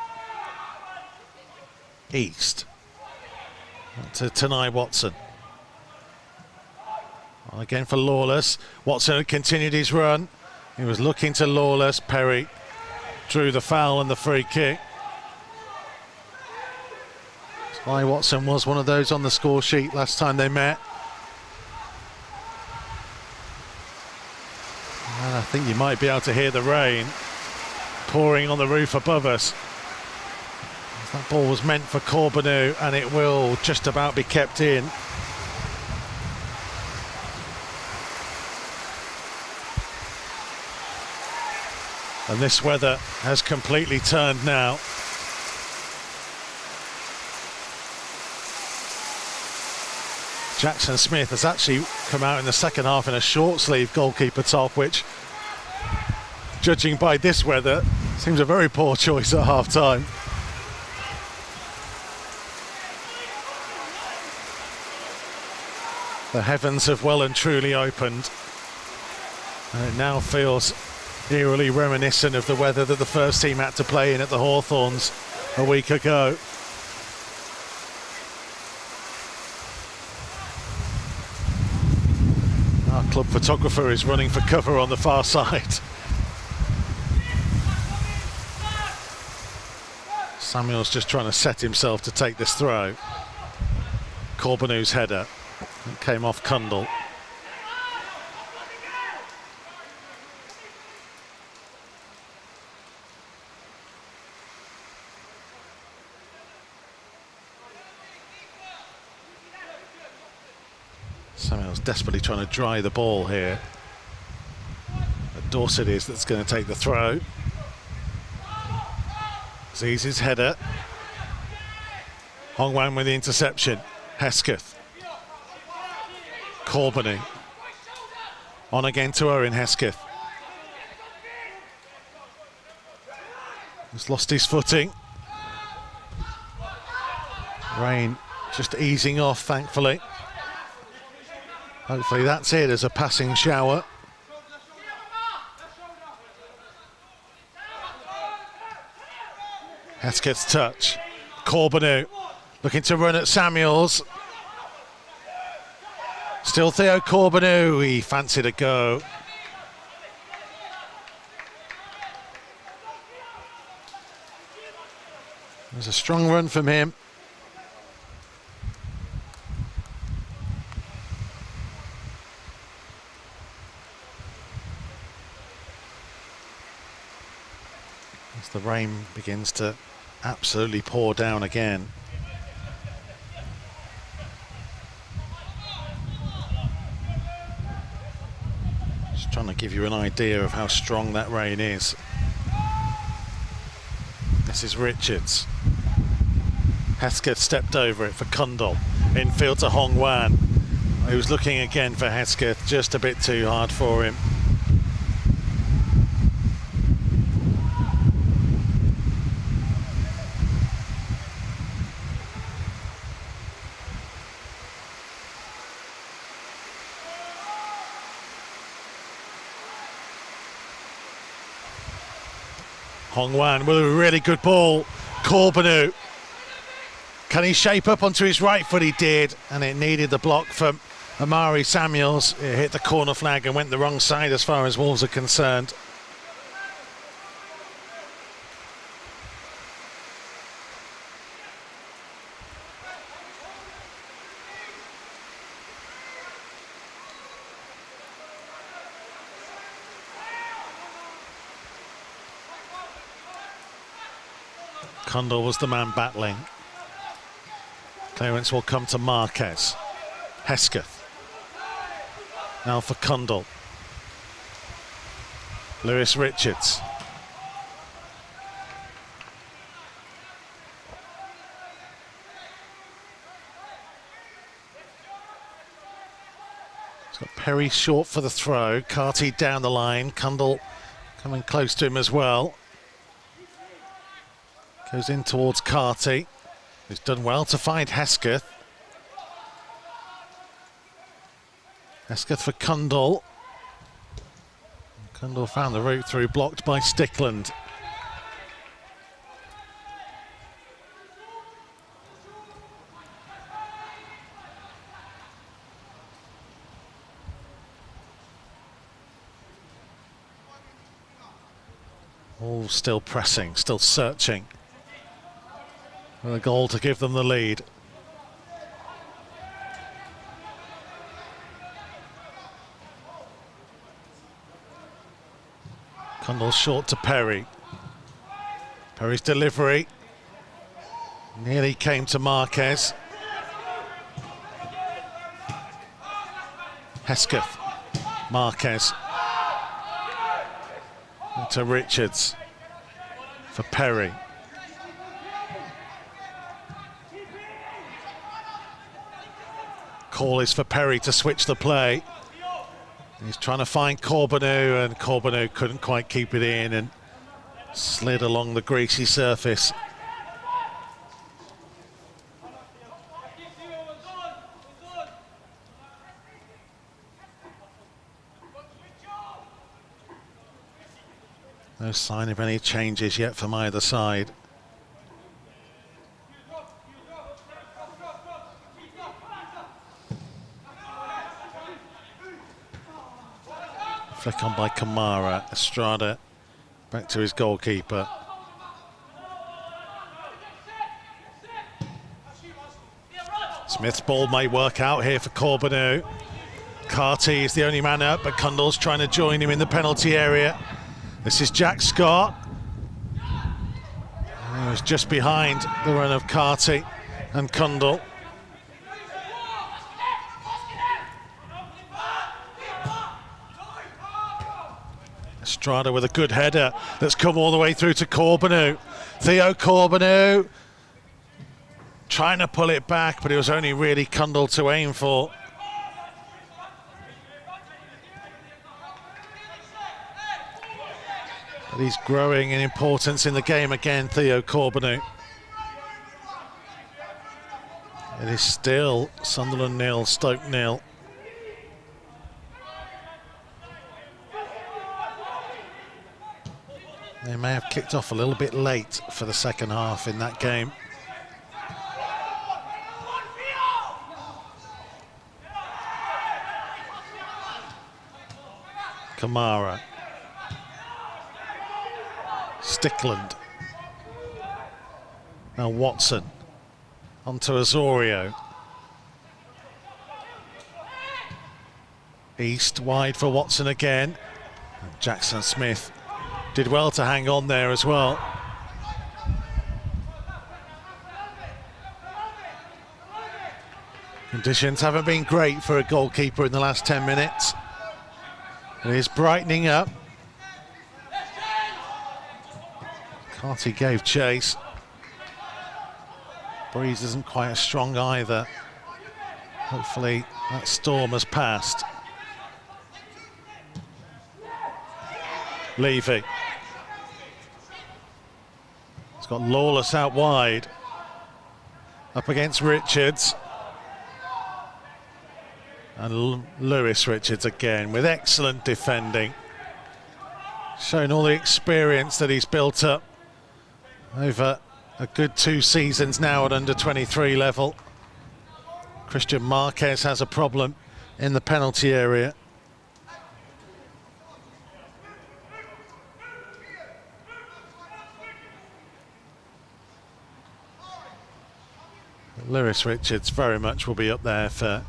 East. To Tanai Watson. Again for Lawless. Watson had continued his run. He was looking to Lawless. Perry drew the foul and the free kick. Tanai Watson was one of those on the score sheet last time they met. And I think you might be able to hear the rain pouring on the roof above us. That ball was meant for CORBEANU, and it will just about be kept in. And this weather has completely turned now. Jackson Smith has actually come out in the second half in a short sleeve goalkeeper top, which, judging by this weather, seems a very poor choice at half time. The heavens have well and truly opened, and it now feels eerily reminiscent of the weather that the first team had to play in at the Hawthorns a week ago. Our club photographer is running for cover on the far side. Samuel's just trying to set himself to take this throw. CORBEANU's header. It came off CUNDLE. Samuel's desperately trying to dry the ball here. But Dorset is that's going to take the throw. Ziz's header. HONGWAN with the interception. HESKETH. CORBEANU. On again to Owen HESKETH. He's lost his footing. Rain just easing off, thankfully. Hopefully that's it as a passing shower. HESKETH's touch. CORBEANU looking to run at Samuels. Still THEO CORBEANU, he fancied a go. There's a strong run from him. As the rain begins to absolutely pour down again. Just trying to give you an idea of how strong that rain is. This is Richards. HESKETH stepped over it for CUNDLE. Infield to HONGWAN. He was looking again for HESKETH, just a bit too hard for him. HONGWAN with a really good ball. CORBEANU. Can he shape up onto his right foot? He did, and it needed the block from Amari Samuels. It hit the corner flag and went the wrong side as far as Wolves are concerned. CUNDLE was the man battling. Clearance will come to MARQUES. HESKETH. Now for CUNDLE. Lewis Richards. He's got Perry short for the throw. CARTY down the line. CUNDLE coming close to him as well. Goes in towards CARTY. He's done well to find HESKETH. HESKETH for CUNDLE. CUNDLE found the route through, blocked by Stickland. All still pressing, still searching. With a goal to give them the lead. CUNDLE short to Perry. Perry's delivery nearly came to MARQUES. HESKETH. MARQUES. To Richards. For Perry. Call is for Perry to switch the play. He's trying to find CORBEANU, and CORBEANU couldn't quite keep it in and slid along the greasy surface. No sign of any changes yet from either side. Flick on by Kamara. ESTRADA back to his goalkeeper. Smith's ball may work out here for CORBEANU. CARTY is the only man up, but CUNDLE's trying to join him in the penalty area. This is Jack Scott. He was just behind the run of CARTY and CUNDLE. ESTRADA with a good header that's come all the way through to CORBEANU. THEO CORBEANU trying to pull it back, but it was only really CUNDLE to aim for. But he's growing in importance in the game again, THEO CORBEANU. It is still Sunderland 0, Stoke 0. They may have kicked off a little bit late for the second half in that game. Kamara. Stickland. Now Watson. Onto Osorio. East wide for Watson again. And Jackson Smith did well to hang on there as well. Conditions haven't been great for a goalkeeper in the last 10 minutes. It is brightening up. CARTY gave chase. Breeze isn't quite as strong either. Hopefully that storm has passed. Levy. He's got Lawless out wide. Up against Richards. And Lewis Richards again with excellent defending. Showing all the experience that he's built up over a good 2 seasons now at under 23 level. Christian Marquez has a problem in the penalty area. Lewis Richards very much will be up there for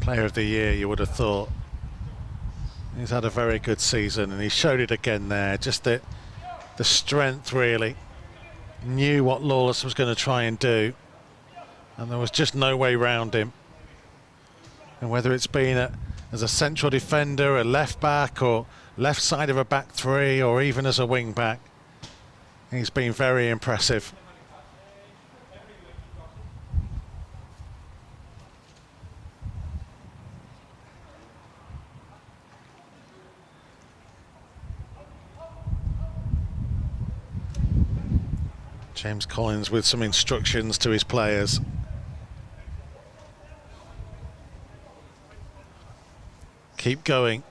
Player of the Year, you would have thought. He's had a very good season and he showed it again there. Just the strength, really. Knew what Lawless was going to try and do, and there was just no way round him. And whether it's been as a central defender, a left back, or left side of a back three, or even as a wing back, he's been very impressive. James Collins with some instructions to his players. Keep going,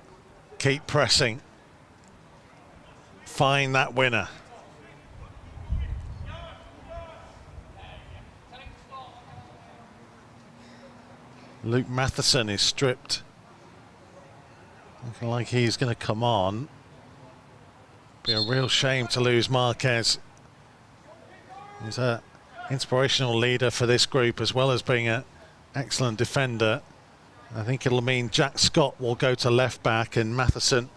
keep pressing, find that winner. Luke Matheson is stripped. Looking like he's going to come on. Be a real shame to lose Marquez. He's an inspirational leader for this group as well as being an excellent defender. I think it'll mean Jack Scott will go to left back and Matheson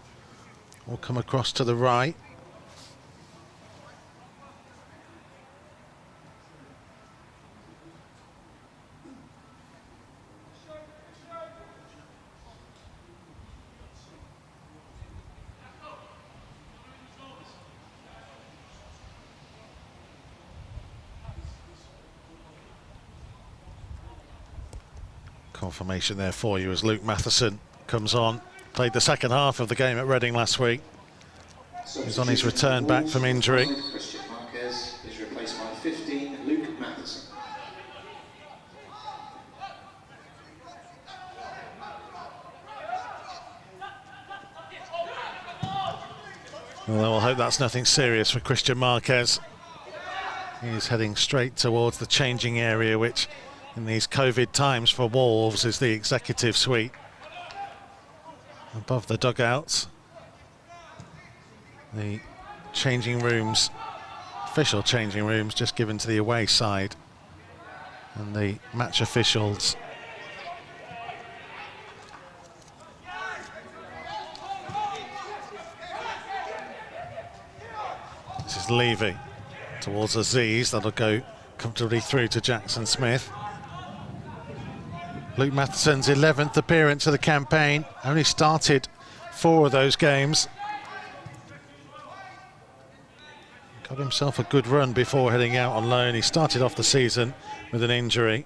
will come across to the right. Confirmation there for you as Luke Matheson comes on. Played the second half of the game at Reading last week. He's on his return back from injury. Christian Marquez is replaced by 15, Luke Matheson. Well, we'll hope that's nothing serious for Christian Marquez. He's heading straight towards the changing area, which in these COVID times for Wolves is the executive suite. Above the dugouts, the changing rooms, official changing rooms just given to the away side. and the match officials. This is Levy towards Aziz. That'll go comfortably through to Jackson Smith. Luke Matheson's 11th appearance of the campaign. Only started 4 of those games. Got himself a good run before heading out on loan. He started off the season with an injury.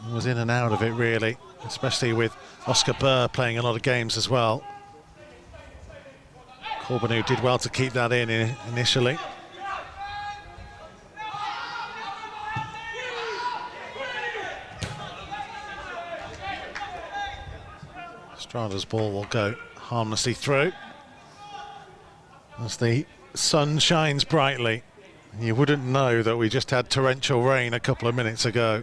He was in and out of it really, especially with Oscar Burr playing a lot of games as well. CORBEANU did well to keep that in initially. Estrada's ball will go harmlessly through as the sun shines brightly. You wouldn't know that we just had torrential rain a couple of minutes ago.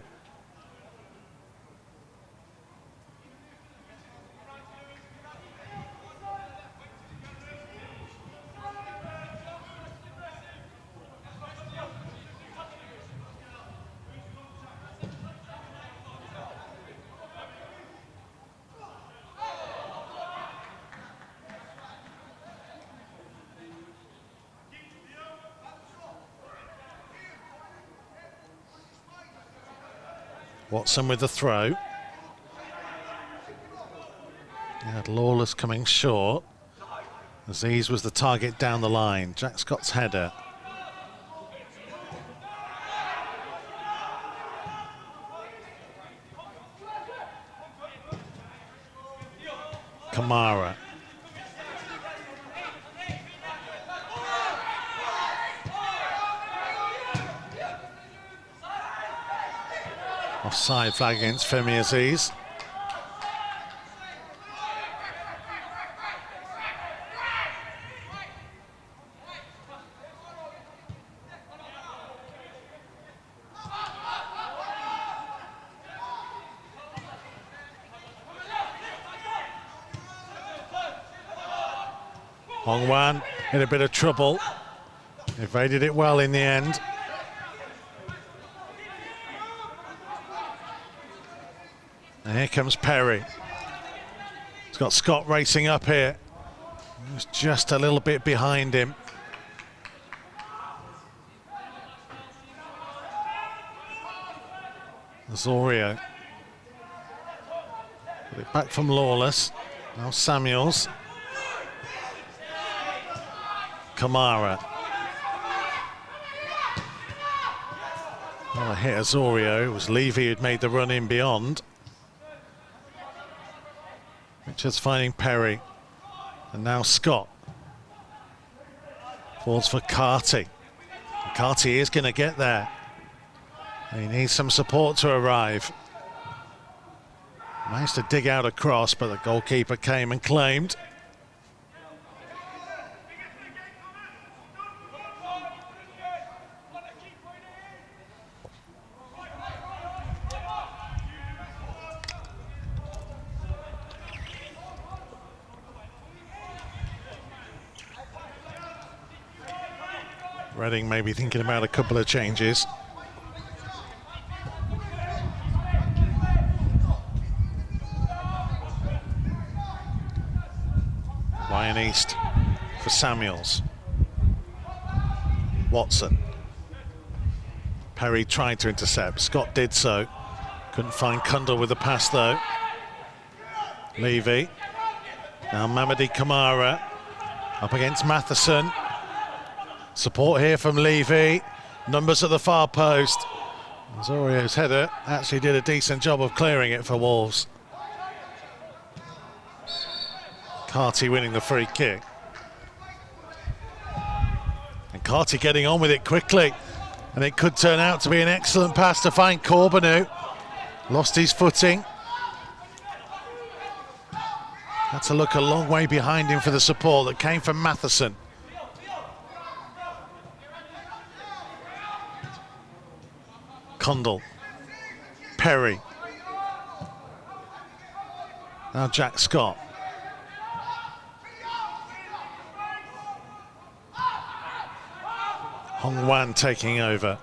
Watson with the throw. He had Lawless coming short. Aziz was the target down the line. Jack Scott's header. Kamara. Offside flag against Femi Aziz. Hong-Wan in a bit of trouble. Evaded it well in the end. And here comes Perry. He's got Scott racing up here. He was just a little bit behind him. Osorio. Put it back from Lawless. Now Samuels. Kamara. Well, a hit Osorio. It was Levy who'd made the run in beyond. Richards finding Perry. And now Scott. Falls for CARTY. CARTY is going to get there. He needs some support to arrive. Managed to dig out a cross, but the goalkeeper came and claimed. Reading maybe thinking about a couple of changes. Ryan East for Samuels. Watson. Perry tried to intercept. Scott did so. Couldn't find CUNDLE with the pass though. Levy. Now Mamadi Kamara up against Matheson. Support here from Levy. Numbers at the far post. Osorio's header actually did a decent job of clearing it for Wolves. CARTY winning the free kick. And CARTY getting on with it quickly. And it could turn out to be an excellent pass to find CORBEANU. Lost his footing. Had to look a long way behind him for the support that came from Matheson. CUNDLE. Perry. Now Jack Scott. Hong-Wan taking over.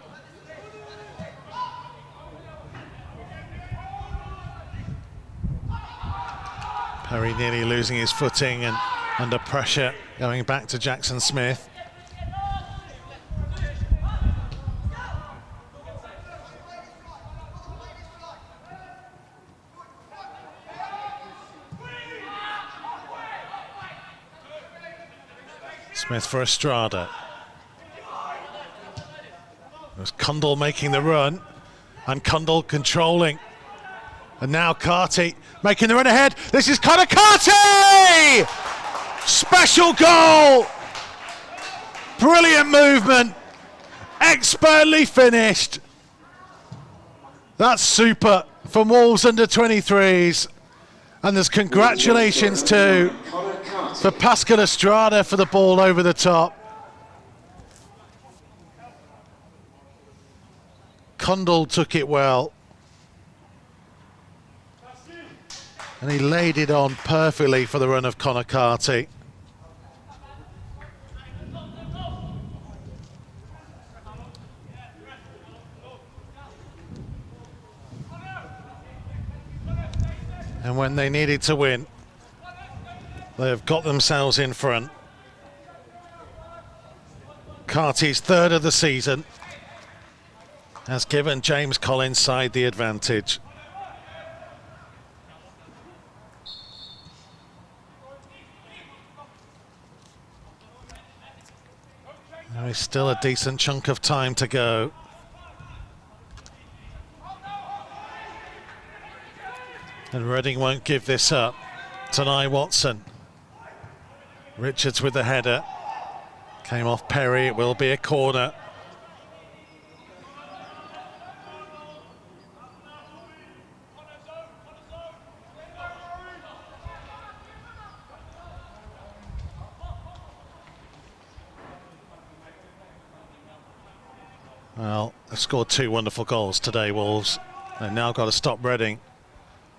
Perry nearly losing his footing and under pressure, going back to Jackson Smith. Smith for Estrada. It was CUNDLE making the run, and CUNDLE controlling. And now CARTY making the run ahead. This is CONOR CARTY! Special goal! Brilliant movement. Expertly finished. That's super from Wolves under 23s. And there's congratulations to for PASCAL Estrada for the ball over the top. CUNDLE took it well. And he laid it on perfectly for the run of CONOR CARTY. And when they needed to win, they have got themselves in front. CARTY's third of the season has given James Collins' side the advantage. There is still a decent chunk of time to go. And Reading won't give this up. Tanai Watson. Richards with the header. Came off Perry, it will be a corner. Well, they've scored two wonderful goals today, Wolves. They've now got to stop Reading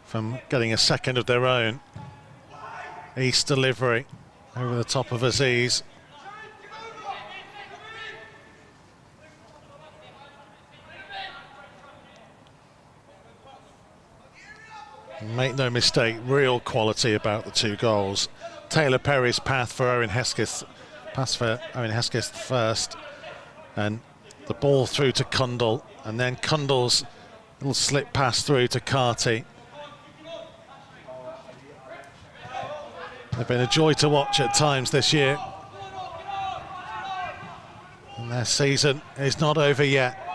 from getting a second of their own. East delivery over the top of Aziz. Make no mistake, real quality about the two goals. Taylor Perry's path for Owen HESKETH, pass for Owen HESKETH first, and the ball through to CUNDLE, and then CUNDLE's little slip pass through to CARTY. They've been a joy to watch at times this year. And their season is not over yet.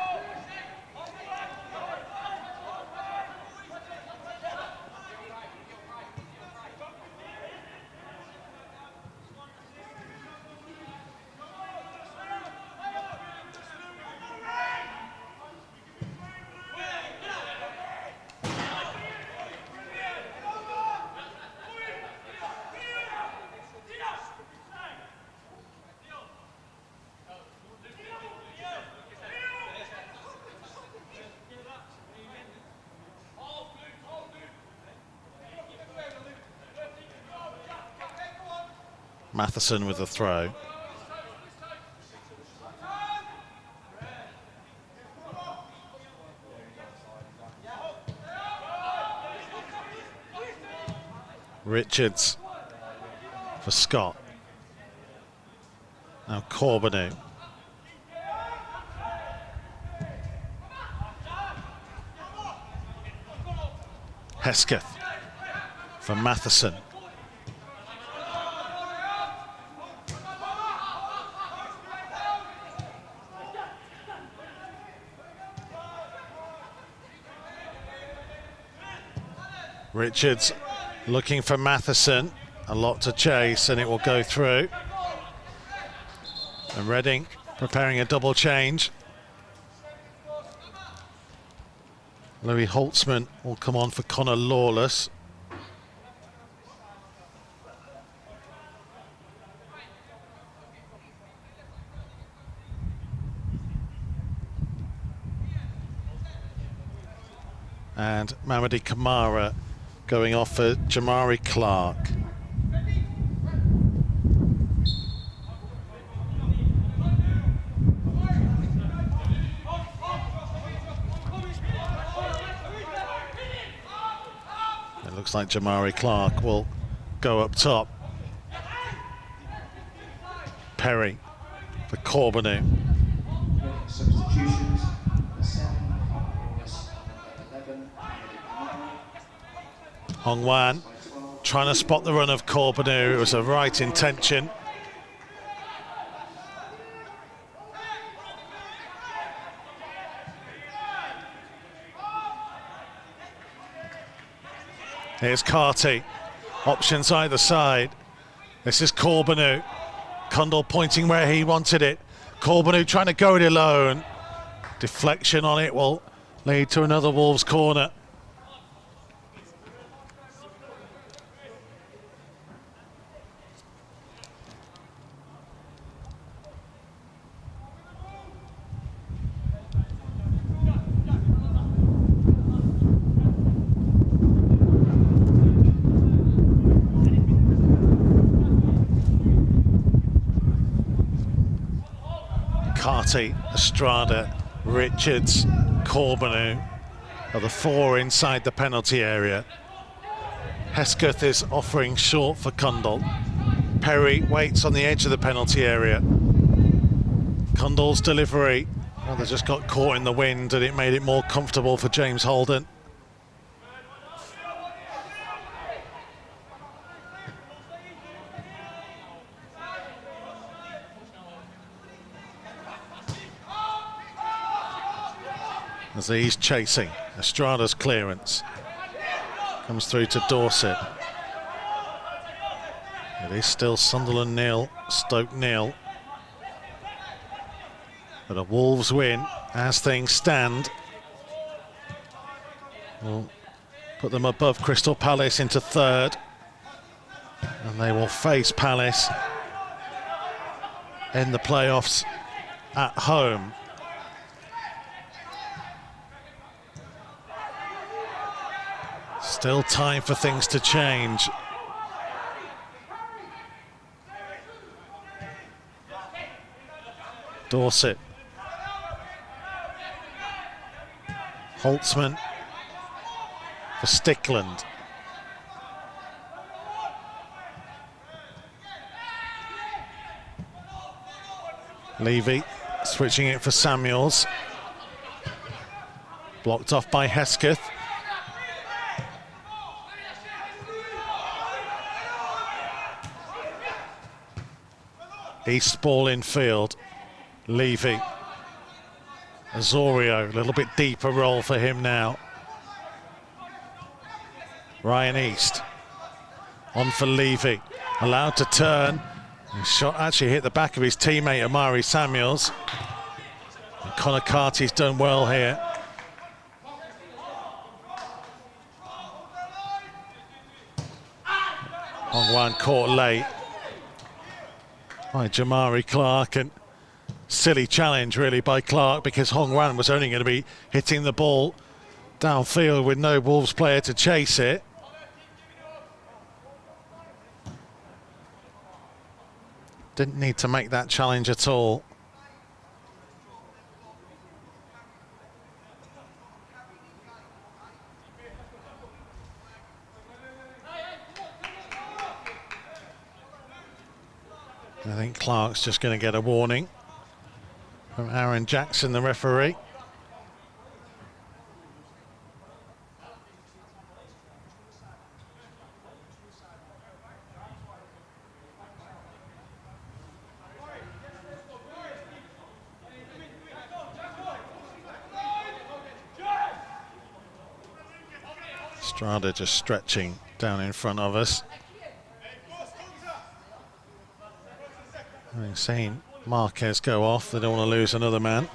Matheson with the throw. Richards for Scott. Now CORBEANU. HESKETH for Matheson. Richards looking for Matheson, a lot to chase, and it will go through. And Reading preparing a double change. Louis Holtzman will come on for Connor Lawless. And Mamadi Kamara going off for Jamari Clark. It looks like Jamari Clark will go up top. Perry for CORBEANU. Substitutions. 11. OWEN trying to spot the run of CORBEANU. It was a right intention. Here's CARTY. Options either side. This is CORBEANU. CUNDLE pointing where he wanted it. CORBEANU trying to go it alone. Deflection on it will lead to another Wolves corner. CARTY, ESTRADA, Richards, CORBEANU are the four inside the penalty area. HESKETH is offering short for CUNDLE. Perry waits on the edge of the penalty area. CUNDLE's delivery, well, they just got caught in the wind and it made it more comfortable for James Holden. As he's chasing, ESTRADA's clearance comes through to Dorset. It is still Sunderland 0, Stoke 0. But a Wolves win as things stand will put them above Crystal Palace into third, and they will face Palace in the playoffs at home. Still time for things to change. Dorset. Holtzman for Stickland. Levy switching it for Samuels. Blocked off by HESKETH. East ball in field. Levy. Azorio, a little bit deeper roll for him now. Ryan East. On for Levy. Allowed to turn. His shot actually hit the back of his teammate Amari Samuels. And Conor Carty's done well here. OWEN caught late by Jamari Clark, and silly challenge really by Clark because OWEN was only going to be hitting the ball downfield with no Wolves player to chase it. Didn't need to make that challenge at all. I think Clark's just going to get a warning from Aaron Jackson, the referee. ESTRADA just stretching down in front of us. Having seen MARQUES go off, they don't want to lose another man.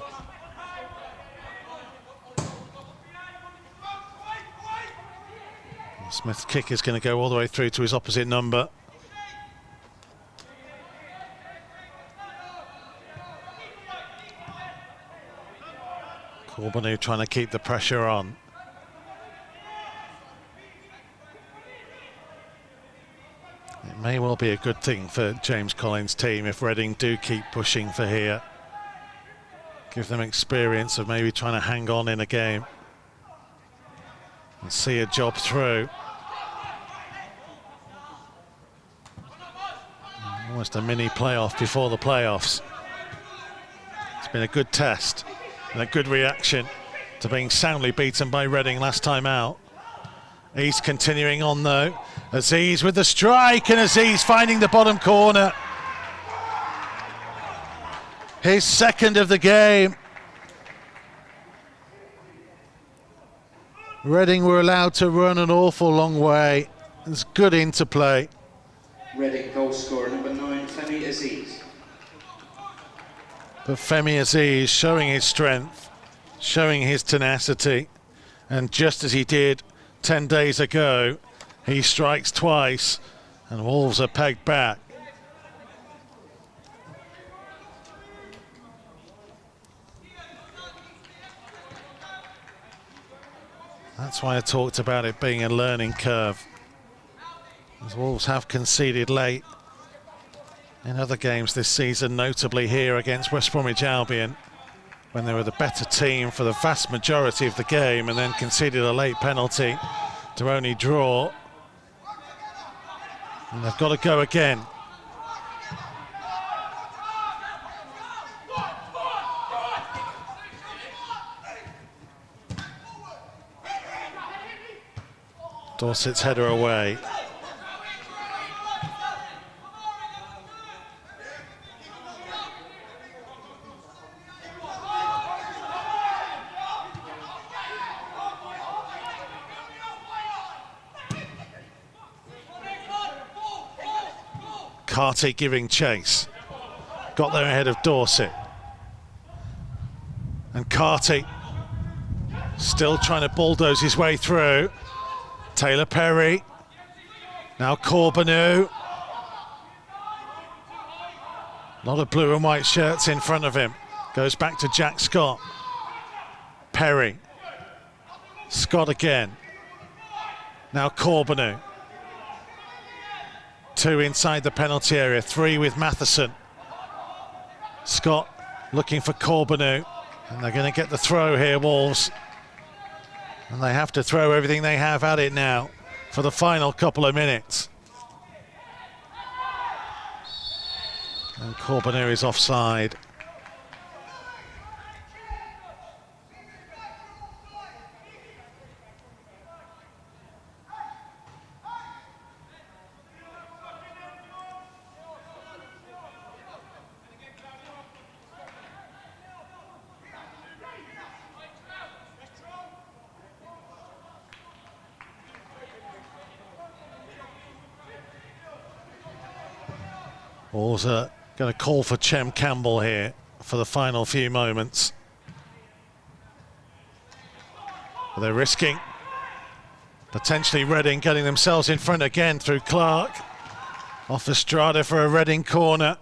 Smith's kick is going to go all the way through to his opposite number. CORBEANU trying to keep the pressure on. It may well be a good thing for James Collins' team if Reading do keep pushing for here. Give them experience of maybe trying to hang on in a game and see a job through. Almost a mini playoff before the playoffs. It's been a good test and a good reaction to being soundly beaten by Reading last time out. East continuing on though. Aziz with the strike, and Aziz finding the bottom corner. His second of the game. Reading were allowed to run an awful long way. It's good interplay. Reading goal scorer number 9, Femi Aziz. But Femi Aziz showing his strength, showing his tenacity, and just as he did 10 days ago, he strikes twice and Wolves are pegged back. That's why I talked about it being a learning curve, as Wolves have conceded late in other games this season, notably here against West Bromwich Albion, when they were the better team for the vast majority of the game and then conceded a late penalty to only draw. And they've got to go again. Dorset's header away. CARTY giving chase. Got there ahead of Dorset. And CARTY still trying to bulldoze his way through. Taylor Perry. Now CORBEANU. A lot of blue and white shirts in front of him. Goes back to Jack Scott. Perry. Scott again. Now CORBEANU. 2 inside the penalty area, 3 with Matheson. Scott looking for CORBEANU, and they're going to get the throw here, Wolves. And they have to throw everything they have at it now for the final couple of minutes. And CORBEANU is offside. Wolves are going to call for Chem Campbell here for the final few moments. But they're risking potentially Reading getting themselves in front again through Clark. Off ESTRADA for a Reading corner.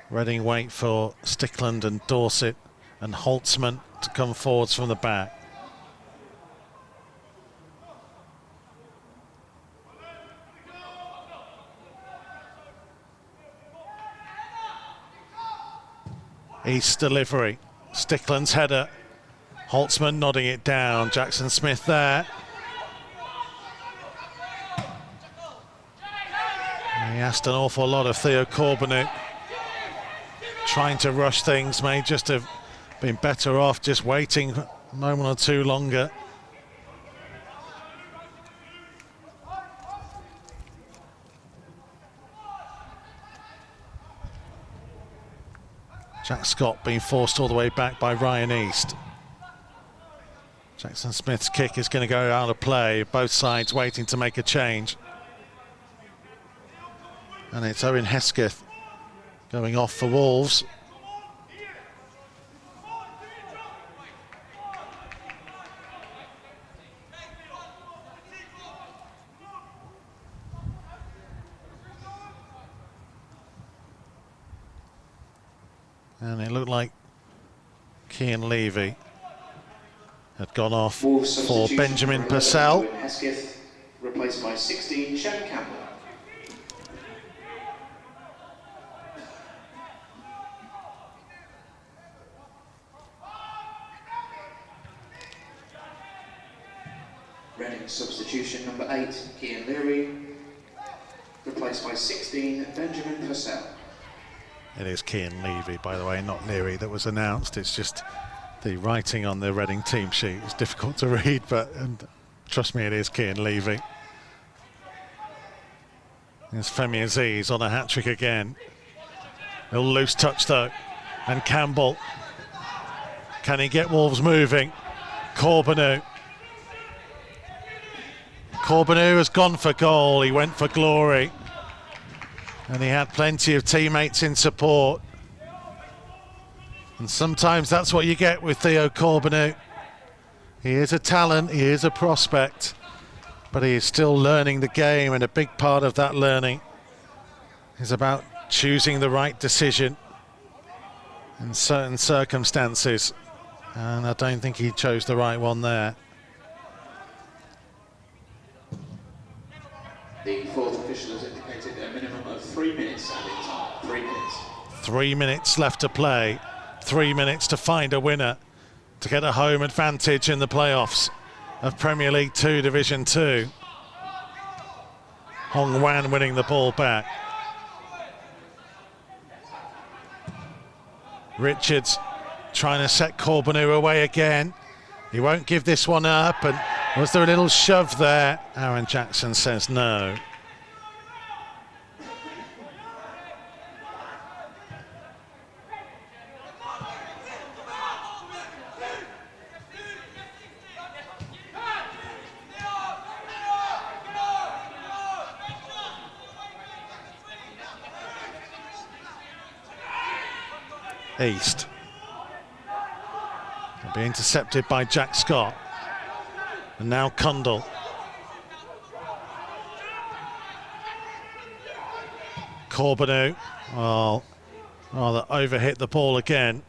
Reading wait for Stickland and Dorset and Holtzman to come forwards from the back. East delivery. Stickland's header. Holtzman nodding it down. Jackson Smith there. He asked an awful lot of THEO CORBEANU. Trying to rush things, may just have been better off just waiting a moment or two longer. Jack Scott being forced all the way back by Ryan East. Jackson Smith's kick is going to go out of play. Both sides waiting to make a change. And it's Owen HESKETH going off for Wolves. And it looked like Cian Levy had gone off for Benjamin Purcell. HESKETH replaced by 16 Chem Campbell. Reading substitution number 8, Cian Leary, replaced by 16, Benjamin Purcell. It is Cian Levy, by the way, not Leary, that was announced. It's just the writing on the Reading team sheet is difficult to read, but trust me, it is Cian Levy. There's Femi Aziz on a hat-trick again. A little loose touch though, and Campbell. Can he get Wolves moving? CORBEANU. CORBEANU has gone for goal, he went for glory. And he had plenty of teammates in support. And sometimes that's what you get with THEO CORBEANU. He is a talent, he is a prospect, but he is still learning the game, and a big part of that learning is about choosing the right decision in certain circumstances. And I don't think he chose the right one there. The fourth official has indicated a minimum of 3 minutes added time. 3 minutes. 3 minutes left to play. 3 minutes to find a winner to get a home advantage in the playoffs of Premier League 2 Division 2. Hong Wan winning the ball back. Richards trying to set CORBEANU away again. He won't give this one up, and was there a little shove there? Aaron Jackson says no. East. Will be intercepted by Jack Scott. And now CUNDLE. CORBEANU, well, rather overhit the ball again.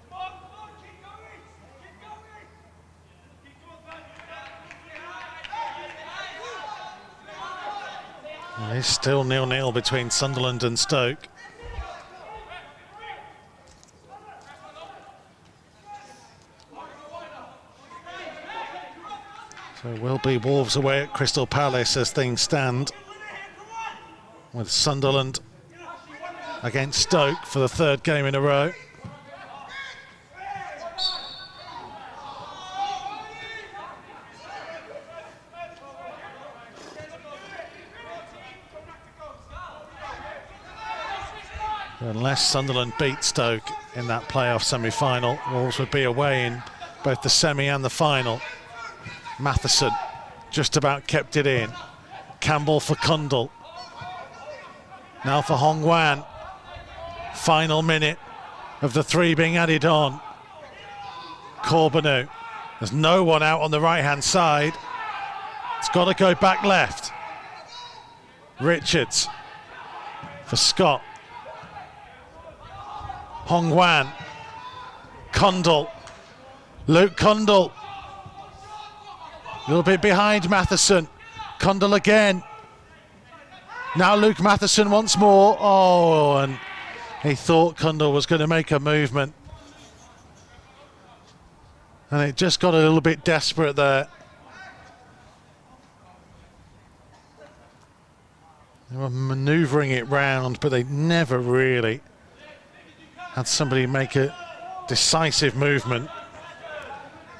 And it's still 0-0 between Sunderland and Stoke. So it will be Wolves away at Crystal Palace as things stand, with Sunderland against Stoke for the third game in a row. Unless Sunderland beat Stoke in that playoff semi-final, Wolves would be away in both the semi and the final. Matheson just about kept it in. Campbell for CUNDLE. Now for Hong Wan. Final minute of the 3 being added on. CORBEANU. There's no one out on the right-hand side. It's got to go back left. Richards for Scott. Hong Wan. CUNDLE. Luke CUNDLE. A little bit behind Matheson. CUNDLE again. Now Luke Matheson once more. Oh, and he thought CUNDLE was going to make a movement. And it just got a little bit desperate there. They were manoeuvring it round, but they never really had somebody make a decisive movement.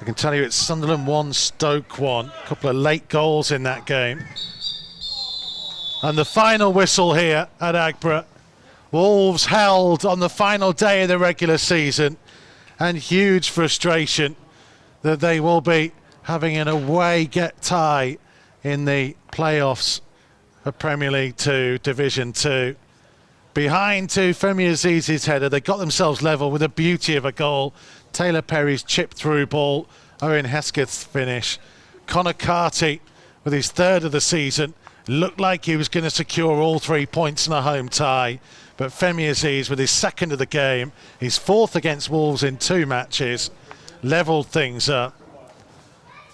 I can tell you it's Sunderland 1, Stoke 1. A couple of late goals in that game. And the final whistle here at Aggborough. Wolves held on the final day of the regular season, and huge frustration that they will be having an away get tie in the playoffs of Premier League 2 Division 2. Behind to Femi Aziz's header, they got themselves level with a beauty of a goal. Taylor Perry's chip through ball, Owen Hesketh's finish. Conor CARTY with his 3rd of the season, looked like he was going to secure all 3 points in a home tie, but Femi Aziz with his 2nd of the game, his 4th against Wolves in 2 matches, levelled things up,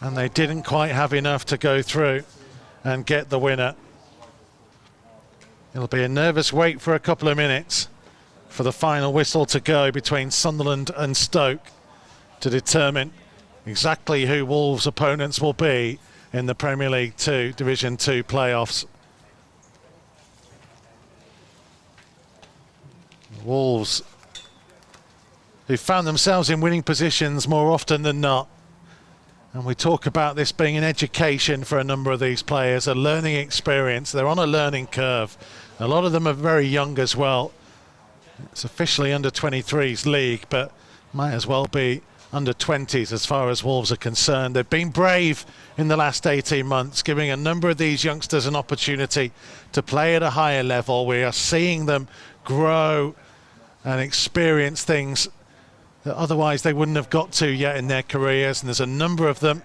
and they didn't quite have enough to go through and get the winner. It'll be a nervous wait for a couple of minutes for the final whistle to go between Sunderland and Stoke to determine exactly who Wolves' opponents will be in the Premier League 2 Division 2 playoffs. Wolves, who found themselves in winning positions more often than not. And we talk about this being an education for a number of these players, a learning experience. They're on a learning curve. A lot of them are very young as well. It's officially under 23s league, but might as well be under 20s as far as Wolves are concerned. They've been brave in the last 18 months, giving a number of these youngsters an opportunity to play at a higher level. We are seeing them grow and experience things that otherwise they wouldn't have got to yet in their careers, and there's a number of them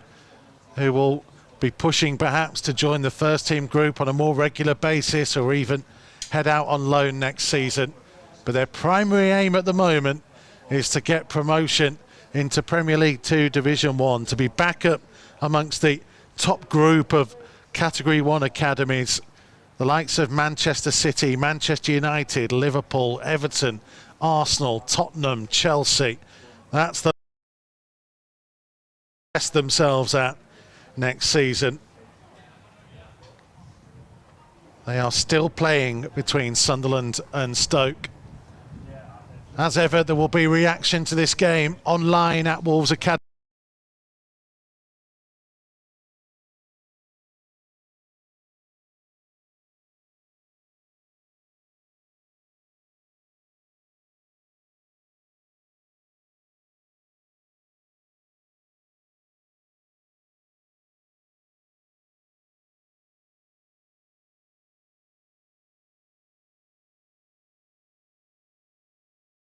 who will be pushing perhaps to join the first team group on a more regular basis or even head out on loan next season. But their primary aim at the moment is to get promotion into Premier League 2 Division 1, to be back up amongst the top group of Category 1 academies, the likes of Manchester City, Manchester United, Liverpool, Everton, Arsenal, Tottenham, Chelsea. That's the test themselves at next season. They are still playing between Sunderland and Stoke. As ever, there will be reaction to this game online at Wolves Academy.